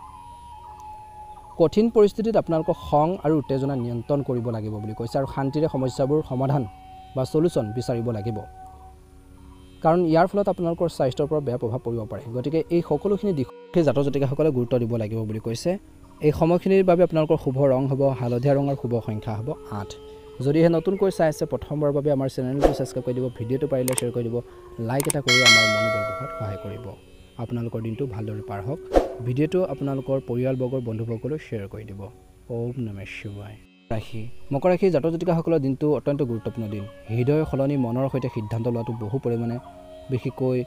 কঠিন পৰিস্থিতিত আপোনালোকৰ খং আৰু উত্তেজনা নিয়ন্ত্ৰণ কৰিব লাগিব বুলি কৈছে, আৰু শান্তিৰে সমস্যাবোৰ সমাধান বা চলিউশ্যন বিচাৰিব লাগিব, কাৰণ ইয়াৰ ফলত আপোনালোকৰ স্বাস্থ্যৰ ওপৰত বেয়া প্ৰভাৱ পৰিব পাৰে। গতিকে এই সকলোখিনি দিশ সেই জাতক জাতিকাসকলে গুৰুত্ব দিব লাগিব বুলি কৈছে। এই সময়খিনিৰ বাবে আপোনালোকৰ শুভ ৰং হ'ব হালধীয়া ৰং আৰু শুভ সংখ্যা হ'ব 8। যদিহে নতুনকৈ চাই আছে প্ৰথমবাৰৰ বাবে আমাৰ চেনেলটো ছাবস্ক্ৰাইব কৰি দিব, ভিডিঅ'টো পাৰিলে শ্বেয়াৰ কৰি দিব, লাইক এটা কৰি আমাৰ মনোবল বঢ়োৱাত সহায় কৰিব। আপোনালোকৰ দিনটো ভালদৰে পাৰ হওক। ভিডিঅ'টো আপোনালোকৰ পৰিয়ালবৰ্গৰ বন্ধুবৰ্গলৈ শ্বেয়াৰ কৰি দিব। ওম নমঃ শিৱায়। ৰাশি মকৰ ৰাশিৰ জাতক জাতিকাসকলৰ দিনটো অত্যন্ত গুৰুত্বপূৰ্ণ দিন। হৃদয়ৰ সলনি মনৰ সৈতে সিদ্ধান্ত লোৱাটো বহু পৰিমাণে বিশেষকৈ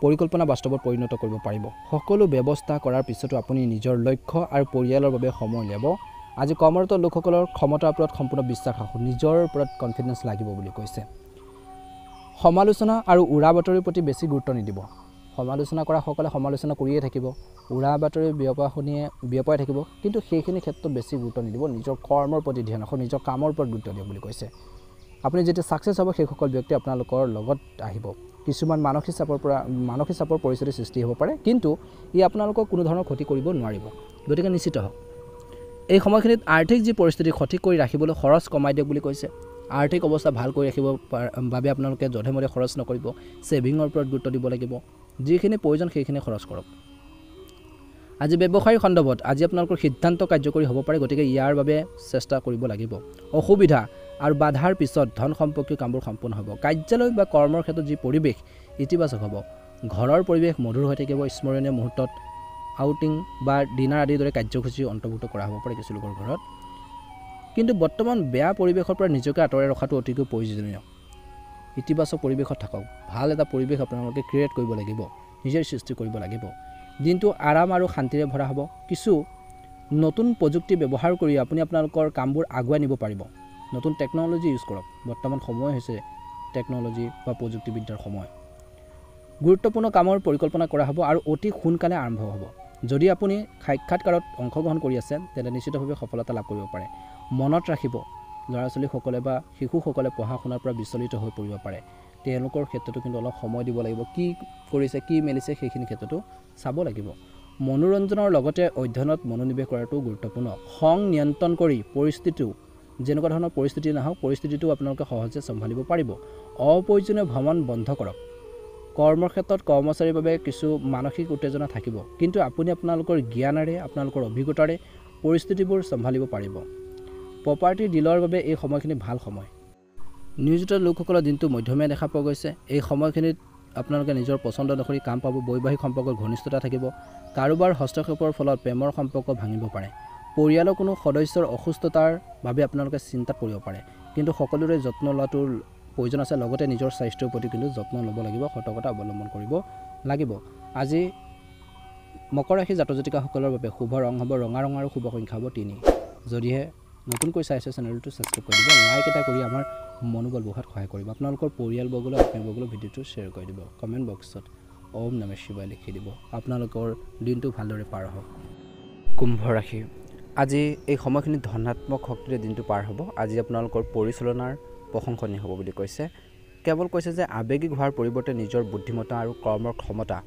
পৰিকল্পনা বাস্তৱত পৰিণত কৰিব পাৰিব। সকলো ব্যৱস্থা কৰাৰ পিছতো আপুনি নিজৰ লক্ষ্য আৰু পৰিয়ালৰ বাবে সময় উলিয়াব। আজি কৰ্মৰত লোকসকলৰ ক্ষমতাৰ ওপৰত সম্পূৰ্ণ বিশ্বাস ৰাখক, নিজৰ ওপৰত কনফিডেন্স লাগিব বুলি কৈছে। সমালোচনা আৰু উৰা বাতৰিৰ প্ৰতি বেছি গুৰুত্ব নিদিব। সমালোচনা কৰা সকলে সমালোচনা কৰিয়ে থাকিব, উৰা বাতৰি বিয়পাই থাকিব, কিন্তু সেইখিনি ক্ষেত্ৰত বেছি গুৰুত্ব নিদিব। নিজৰ কৰ্মৰ প্ৰতি ধ্যান ৰাখক, নিজৰ কামৰ ওপৰত গুৰুত্ব দিয়ক বুলি কৈছে। আপুনি যেতিয়া ছাকচেছ হ'ব সেইসকল ব্যক্তি আপোনালোকৰ লগত আহিব। কিছুমান মানসিক চাপৰ পৰিস্থিতিৰ সৃষ্টি হ'ব পাৰে, কিন্তু ই আপোনালোকক কোনো ধৰণৰ ক্ষতি কৰিব নোৱাৰিব। গতিকে নিশ্চিত হওক। এই সময়খিনিত আৰ্থিক যি পৰিস্থিতি সঠিক কৰি ৰাখিবলৈ খৰচ কমাই দিয়ক বুলি কৈছে। আৰ্থিক অৱস্থা ভাল কৰি ৰাখিব বাবে আপোনালোকে যধে মধে খৰচ নকৰিব, ছেভিঙৰ ওপৰত গুৰুত্ব দিব লাগিব। যিখিনি প্ৰয়োজন সেইখিনি খৰচ কৰক। আজি ব্যৱসায়িক সন্দৰ্ভত আজি আপোনালোকৰ সিদ্ধান্ত কাৰ্যকৰী হ'ব পাৰে, গতিকে ইয়াৰ বাবে চেষ্টা কৰিব লাগিব। অসুবিধা আৰু বাধাৰ পিছত ধন সম্পৰ্কীয় কামবোৰ সম্পূৰ্ণ হ'ব। কাৰ্যালয় বা কৰ্মৰ ক্ষেত্ৰত যি পৰিৱেশ ইতিবাচক হ'ব। ঘৰৰ পৰিৱেশ মধুৰ হৈ থাকিব। স্মৰণীয় মুহূৰ্তত আউটিং বা ডিনাৰ আদিৰ দৰে কাৰ্যসূচী অন্তৰ্ভুক্ত কৰা হ'ব পাৰে কিছু লোকৰ ঘৰত। কিন্তু বৰ্তমান বেয়া পৰিৱেশৰ পৰা নিজকে আঁতৰাই ৰখাটো অতিকৈ প্ৰয়োজনীয়। ইতিবাচক পৰিৱেশত থাকক। ভাল এটা পৰিৱেশ আপোনালোকে ক্ৰিয়েট কৰিব লাগিব, নিজে সৃষ্টি কৰিব লাগিব। দিনটো আৰাম আৰু শান্তিৰে ভৰা হ'ব। কিছু নতুন প্ৰযুক্তি ব্যৱহাৰ কৰি আপুনি আপোনালোকৰ কামবোৰ আগুৱাই নিব পাৰিব। নতুন টেকন'লজি ইউজ কৰক। বৰ্তমান সময় হৈছে টেকন'লজি বা প্ৰযুক্তিবিদ্যাৰ সময়। গুৰুত্বপূৰ্ণ কামৰ পৰিকল্পনা কৰা হ'ব আৰু অতি সোনকালে আৰম্ভ হ'ব। যদি আপুনি সাক্ষাৎকাৰত অংশগ্ৰহণ কৰি আছে তেন্তে নিশ্চিতভাৱে সফলতা লাভ কৰিব পাৰে। মনত ৰাখিব, ল'ৰা ছোৱালীসকলে বা শিশুসকলে পঢ়া শুনাৰ পৰা বিচলিত হৈ পৰিব পাৰে। তেওঁলোকৰ ক্ষেত্ৰতো কিন্তু অলপ সময় দিব লাগিব। কি কৰিছে, কি মেলিছে সেইখিনি ক্ষেত্ৰতো চাব লাগিব। মনোৰঞ্জনৰ লগতে অধ্যয়নত মনোনিৱেশ কৰাটো গুৰুত্বপূৰ্ণ। খং নিয়ন্ত্ৰণ কৰি পৰিস্থিতিটো যেনেকুৱা ধৰণৰ পৰিস্থিতি নাহক, পৰিস্থিতিটো আপোনালোকে সহজে চম্ভালিব পাৰিব। অপ্ৰয়োজনীয় ভ্ৰমণ বন্ধ কৰক। কৰ্মৰ ক্ষেত্ৰত কৰ্মচাৰীৰ বাবে কিছু মানসিক উত্তেজনা থাকিব, কিন্তু আপুনি আপোনালোকৰ জ্ঞানেৰে আপোনালোকৰ অভিজ্ঞতাৰে পৰিস্থিতিবোৰ চম্ভালিব পাৰিব। প্ৰপাৰ্টি ডিলৰ বাবে এই সময়খিনি ভাল সময়। নিয়োজিত লোকসকলৰ দিনটো মধ্যমীয়া দেখা পোৱা গৈছে। এই সময়খিনিত আপোনালোকে নিজৰ পচন্দ অনুসৰি কাম পাব। বৈবাহিক সম্পৰ্কৰ ঘনিষ্ঠতা থাকিব। কাৰোবাৰ হস্তক্ষেপৰ ফলত প্ৰেমৰ সম্পৰ্ক ভাঙিব পাৰে। পৰিয়ালৰ কোনো সদস্যৰ অসুস্থতাৰ বাবে আপোনালোকে চিন্তাত পৰিব পাৰে, কিন্তু সকলোৰে যত্ন লোৱাটোৰ প্ৰয়োজন আছে। লগতে নিজৰ স্বাস্থ্যৰ প্ৰতি কিন্তু যত্ন ল'ব লাগিব, সতৰ্কতা অৱলম্বন কৰিব লাগিব। আজি মকৰ ৰাশি জাতক জাতিকাসকলৰ বাবে শুভ ৰং হ'ব ৰঙা ৰং আৰু শুভ সংখ্যা হ'ব 3। যদিহে নতুনকৈ চাইছে চেনেলটো ছাবস্ক্ৰাইব কৰি দিব, লাইক এটা কৰি আমাৰ মনোবল বঢ়োৱাত সহায় কৰিব। আপোনালোকৰ পৰিয়ালবৰ্গলৈ আত্মীয়বৰ্গলৈ ভিডিঅ'টো শ্বেয়াৰ কৰি দিব। কমেণ্ট বক্সত ওম নমঃ শিৱায় লিখি দিব। আপোনালোকৰ দিনটো ভালদৰে পাৰ হওক। কুম্ভ ৰাশি আজি এই সময়খিনিত ধনাত্মক শক্তিৰে দিনটো পাৰ হ'ব। আজি আপোনালোকৰ পৰিচালনাৰ প্ৰশংসনীয় হ'ব বুলি কৈছে। কেৱল কৈছে যে আৱেগিক হোৱাৰ পৰিৱৰ্তে নিজৰ বুদ্ধিমত্তা আৰু কৰ্মৰ ক্ষমতা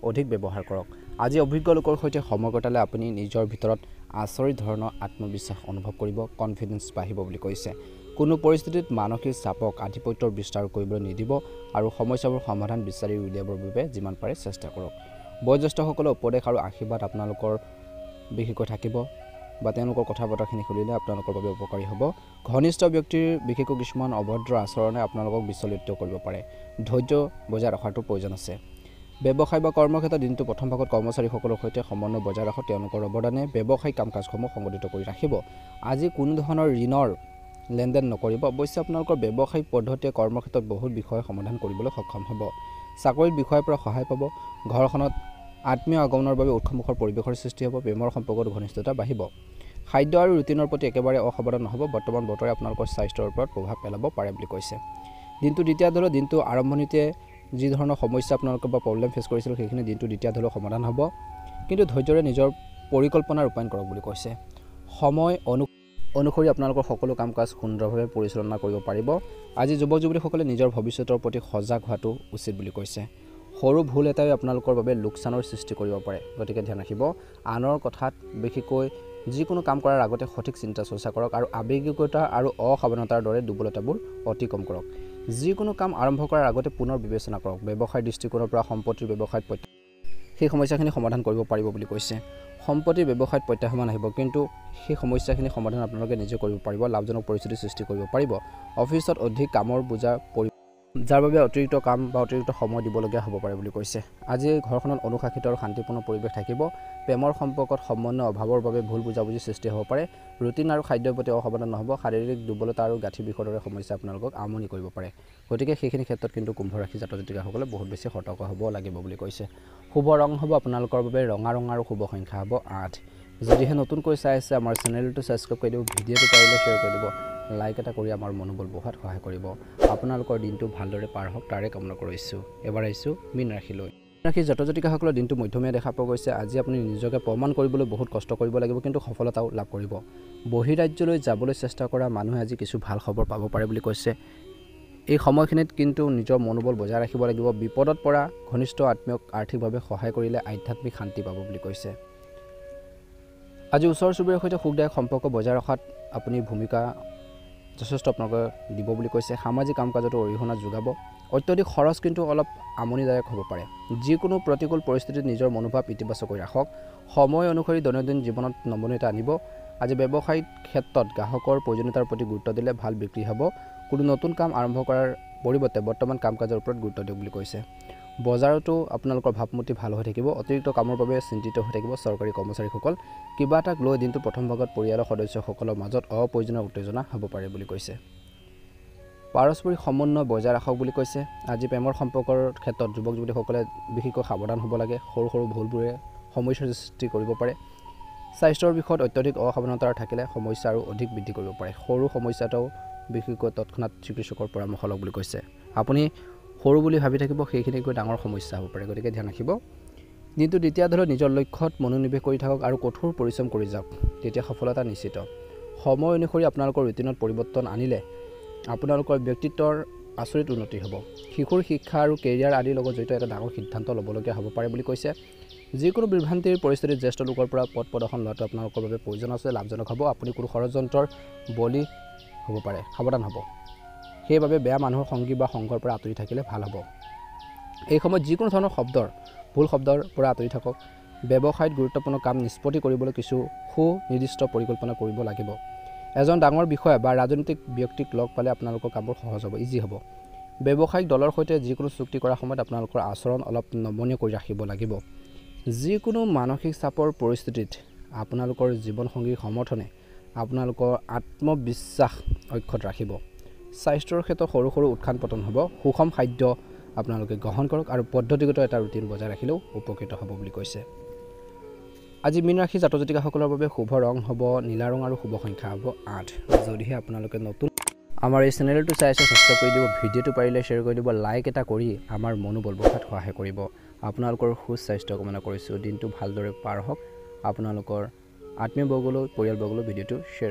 অধিক ব্যৱহাৰ কৰক। আজি অভিজ্ঞ লোকৰ সৈতে সময় কটালে আপুনি নিজৰ ভিতৰত আচৰিত ধৰণৰ আত্মবিশ্বাস অনুভৱ কৰিব, কনফিডেন্স বাঢ়িব বুলি কৈছে। কোনো পৰিস্থিতিত মানসিক চাপক আধিপত্যৰ বিস্তাৰ কৰিবলৈ নিদিব আৰু সমস্যাবোৰ সমাধান বিচাৰি উলিয়াবৰ বাবে যিমান পাৰে চেষ্টা কৰক। বয়োজ্যেষ্ঠসকলৰ উপদেশ আৰু আশীৰ্বাদ আপোনালোকৰ বিশেষকৈ থাকিব বা তেওঁলোকৰ কথা বতৰাখিনি শুনিলে আপোনালোকৰ বাবে উপকাৰী হ'ব। ঘনিষ্ঠ ব্যক্তিৰ বিশেষকৈ কিছুমান অভদ্ৰ আচৰণে আপোনালোকক বিচলিত কৰিব পাৰে। ধৈৰ্য বজাই ৰখাটো প্ৰয়োজন আছে। ব্যৱসায় বা কৰ্মক্ষেত্ৰত দিনটো প্ৰথম ভাগত কৰ্মচাৰীসকলৰ সৈতে সমন্বয় বজাই ৰাখক। তেওঁলোকৰ অৱদানে ব্যৱসায়িক কাম কাজসমূহ সংগঠিত কৰি ৰাখিব। আজি কোনো ধৰণৰ ঋণৰ লেনদেন নকৰিব। অৱশ্যে আপোনালোকৰ ব্যৱসায়িক পদ্ধতিয়ে কৰ্মক্ষেত্ৰত বহুত বিষয় সমাধান কৰিবলৈ সক্ষম হ'ব। চাকৰিত বিষয়ৰ পৰা সহায় পাব। ঘৰখনত আত্মীয় আগমনৰ বাবে উৎসৱমুখৰ পৰিৱেশৰ সৃষ্টি হ'ব। প্ৰেমৰ সম্পৰ্কত ঘনিষ্ঠতা বাঢ়িব। খাদ্য আৰু ৰুটিনৰ প্ৰতি একেবাৰে অসাৱধান নহ'ব। বৰ্তমান বতৰে আপোনালোকৰ স্বাস্থ্যৰ ওপৰত প্ৰভাৱ পেলাব পাৰে বুলি কৈছে। দিনটো দ্বিতীয় ধৰক দিনটো আৰম্ভণিতে যি ধৰণৰ সমস্যা আপোনালোকে বা প্ৰব্লেম ফেচ কৰিছিল সেইখিনি দিনটো দ্বিতীয় ধৰক সমাধান হ'ব, কিন্তু ধৈৰ্যৰে নিজৰ পৰিকল্পনা ৰূপায়ণ কৰক বুলি কৈছে। সময় অনুসৰি আপোনালোকৰ সকলো কাম কাজ সুন্দৰভাৱে পৰিচালনা কৰিব পাৰিব। আজি যুৱক যুৱতীসকলে নিজৰ ভৱিষ্যতৰ প্ৰতি সজাগ হোৱাটো উচিত বুলি কৈছে। সৰু ভুল এটাই আপোনালোকৰ বাবে লোকচানৰ সৃষ্টি কৰিব পাৰে, গতিকে ধ্যান ৰাখিব। আনৰ কথাত বিশেষকৈ যিকোনো কাম কৰাৰ আগতে সঠিক চিন্তা চৰ্চা কৰক আৰু আৱেগিকতা আৰু অসাৱধানতাৰ দৰে দুৰ্বলতাবোৰ অতিক্ৰম কৰক। যিকোনো কাম আৰম্ভ কৰাৰ আগতে পুনৰ বিবেচনা কৰক। ব্যৱসায়ৰ দৃষ্টিকোণৰ পৰা সম্পত্তিৰ ব্যৱসায়ত সেই সমস্যাখিনি সমাধান কৰিব পাৰিব বুলি কৈছে। সম্পত্তিৰ ব্যৱসায়ত প্ৰত্যাহ্বান আহিব, কিন্তু সেই সমস্যাখিনি সমাধান আপোনালোকে নিজে কৰিব পাৰিব। লাভজনক পৰিস্থিতিৰ সৃষ্টি কৰিব পাৰিব। অফিচত অধিক কামৰ বোজা যাৰ বাবে অতিৰিক্ত কাম বা অতিৰিক্ত সময় দিবলগীয়া হ'ব পাৰে বুলি কৈছে। আজি ঘৰখনত অনুশাসিত আৰু শান্তিপূৰ্ণ পৰিৱেশ থাকিব। প্ৰেমৰ সম্পৰ্কত সমন্বয় অভাৱৰ বাবে ভুল বুজাবুজি সৃষ্টি হ'ব পাৰে। ৰুটিন আৰু খাদ্যৰ প্ৰতি অসাৱধান নহ'ব। শাৰীৰিক দুৰ্বলতা আৰু গাঁঠি বিষৰ দৰে সমস্যা আপোনালোকক আমনি কৰিব পাৰে। গতিকে সেইখিনি ক্ষেত্ৰত কিন্তু কুম্ভ ৰাশি জাতক জাতিকাসকলে বহুত বেছি সতৰ্ক হ'ব লাগিব বুলি কৈছে। শুভ ৰং হ'ব আপোনালোকৰ বাবে ৰঙা আৰু শুভ সংখ্যা হ'ব 8। যদিহে নতুনকৈ চাই আছে আমাৰ চেনেলটো ছাবস্ক্ৰাইব কৰি দিব, ভিডিঅ'টো পাৰিলে শ্বেয়াৰ কৰি দিব, লাইক এটা কৰি আমাৰ মনোবল বঢ়োৱাত সহায় কৰিব। আপোনালোকৰ দিনটো ভালদৰে পাৰ হওক তাৰে কামনা কৰিছোঁ। এবাৰ আহিছোঁ মীন ৰাশিলৈ। মীন ৰাশিৰ জাতক জাতিকাসকলৰ দিনটো মধ্যমীয়া দেখা পোৱা গৈছে। আজি আপুনি নিজকে প্ৰমাণ কৰিবলৈ বহুত কষ্ট কৰিব লাগিব, কিন্তু সফলতাও লাভ কৰিব। বহিৰাজ্যলৈ যাবলৈ চেষ্টা কৰা মানুহে আজি কিছু ভাল খবৰ পাব পাৰে বুলি কৈছে। এই সময়খিনিত কিন্তু নিজৰ মনোবল বজাই ৰাখিব লাগিব। বিপদত পৰা ঘনিষ্ঠ আত্মীয়ক আৰ্থিকভাৱে সহায় কৰিলে আধ্যাত্মিক শান্তি পাব বুলি কৈছে। আজি ওচৰ চুবুৰীয়াৰ সৈতে সুখদায়ক সম্পৰ্ক বজাই ৰখাত আপুনি ভূমিকা যথেষ্ট আপোনালোকে দিব বুলি কৈছে। সামাজিক কাম কাজতো অৰিহণা যোগাব। অত্যধিক খৰচ কিন্তু অলপ আমনিদায়ক হ'ব পাৰে। যিকোনো প্ৰতিকূল পৰিস্থিতিত নিজৰ মনোভাৱ ইতিবাচক কৰি ৰাখক। সময় অনুসৰি দৈনন্দিন জীৱনত নমনীয়তা আনিব। আজি ব্যৱসায়িক ক্ষেত্ৰত গ্ৰাহকৰ প্ৰয়োজনীয়তাৰ প্ৰতি গুৰুত্ব দিলে ভাল বিক্ৰী হ'ব। কোনো নতুন কাম আৰম্ভ কৰাৰ পৰিৱৰ্তে বৰ্তমান কাম কাজৰ ওপৰত গুৰুত্ব দিয়ক বুলি কৈছে। বজাৰতো আপোনালোকৰ ভাৱমূৰ্তি ভাল হৈ থাকিব। অতিৰিক্ত কামৰ বাবে চিন্তিত হৈ থাকিব চৰকাৰী কৰ্মচাৰীসকল। কিবা এটাক লৈ দিনটো প্ৰথম ভাগত পৰিয়ালৰ সদস্যসকলৰ মাজত অপ্ৰয়োজনীয় উত্তেজনা হ'ব পাৰে বুলি কৈছে। পাৰস্পৰিক সমন্বয় বজাই ৰাখক বুলি কৈছে। আজি প্ৰেমৰ সম্পৰ্কৰ ক্ষেত্ৰত যুৱক যুৱতীসকলে বিশেষকৈ সাৱধান হ'ব লাগে। সৰু সৰু ভুলবোৰে সমস্যাৰ সৃষ্টি কৰিব পাৰে। স্বাস্থ্যৰ বিষয়ত অত্যধিক অসাৱধানতা থাকিলে সমস্যা আৰু অধিক বৃদ্ধি কৰিব পাৰে। সৰু সমস্যা এটাও বিশেষকৈ তৎক্ষণাত চিকিৎসকৰ পৰামৰ্শ লওক বুলি কৈছে। আপুনি সৰু বুলি ভাবি থাকিব, সেইখিনিকৈ ডাঙৰ সমস্যা হ'ব পাৰে, গতিকে ধ্যান ৰাখিব। দিনটো দ্বিতীয় ধৰক নিজৰ লক্ষ্যত মনোনিৱেশ কৰি থাকক আৰু কঠোৰ পৰিশ্ৰম কৰি যাওক, তেতিয়া সফলতা নিশ্চিত। সময় অনুসৰি আপোনালোকৰ ৰুটিনত পৰিৱৰ্তন আনিলে আপোনালোকৰ ব্যক্তিত্বৰ আচৰিত উন্নতি হ'ব। শিশুৰ শিক্ষা আৰু কেৰিয়াৰ আদিৰ লগত জড়িত এটা ডাঙৰ সিদ্ধান্ত ল'বলগীয়া হ'ব পাৰে বুলি কৈছে। যিকোনো বিভ্ৰান্তিৰ পৰিস্থিতিত জ্যেষ্ঠ লোকৰ পৰা পথ প্ৰদৰ্শন লোৱাটো আপোনালোকৰ বাবে প্ৰয়োজন আছে, লাভজনক হ'ব। আপুনি কোনো ষড়যন্ত্ৰৰ বলি হ'ব পাৰে, সাৱধান হ'ব। সেইবাবে বেয়া মানুহৰ সংগী বা সংগৰ পৰা আঁতৰি থাকিলে ভাল হ'ব। এই সময়ত যিকোনো ধৰণৰ ভুল শব্দৰ পৰা আঁতৰি থাকক। ব্যৱসায়ত গুৰুত্বপূৰ্ণ কাম নিষ্পত্তি কৰিবলৈ কিছু সুনিৰ্দিষ্ট পৰিকল্পনা কৰিব লাগিব। এজন ডাঙৰ বিষয়া বা ৰাজনৈতিক ব্যক্তিক লগ পালে আপোনালোকৰ কামবোৰ সহজ হ'ব, ইজি হ'ব। ব্যৱসায়িক দলৰ সৈতে যিকোনো চুক্তি কৰাৰ সময়ত আপোনালোকৰ আচৰণ অলপ নমনীয় কৰি ৰাখিব লাগিব। যিকোনো মানসিক চাপৰ পৰিস্থিতিত আপোনালোকৰ জীৱনসংগীৰ সমৰ্থনে আপোনালোকৰ আত্মবিশ্বাস অক্ষত ৰাখিব। স্বাস্থ্যৰ ক্ষেত্ৰত সৰু সৰু উত্থান পতন হ'ব। সুষম খাদ্য আপোনালোকে গ্ৰহণ কৰক আৰু পদ্ধতিগত এটা ৰুটিন বজাই ৰাখিলেও উপকৃত হ'ব বুলি কৈছে। আজি মীন ৰাশি জাতক জাতিকাসকলৰ বাবে শুভ ৰং হ'ব নীলা আৰু শুভ সংখ্যা হ'ব 8। যদিহে আপোনালোকে নতুন আমাৰ এই চেনেলটো চাই আছে, ছাবস্ক্ৰাইব কৰি দিব, ভিডিঅ'টো পাৰিলে শ্বেয়াৰ কৰি দিব, লাইক এটা কৰি আমাৰ মনোবল বঢ়োৱাত সহায় কৰিব। আপোনালোকৰ সুস্বাস্থ্য কামনা কৰিছোঁ। দিনটো ভালদৰে পাৰ হওক। আপোনালোকৰ আত্মীয়বৰ্গলৈ পৰিয়ালবৰ্গলৈ ভিডিঅ'টো শ্বেয়াৰ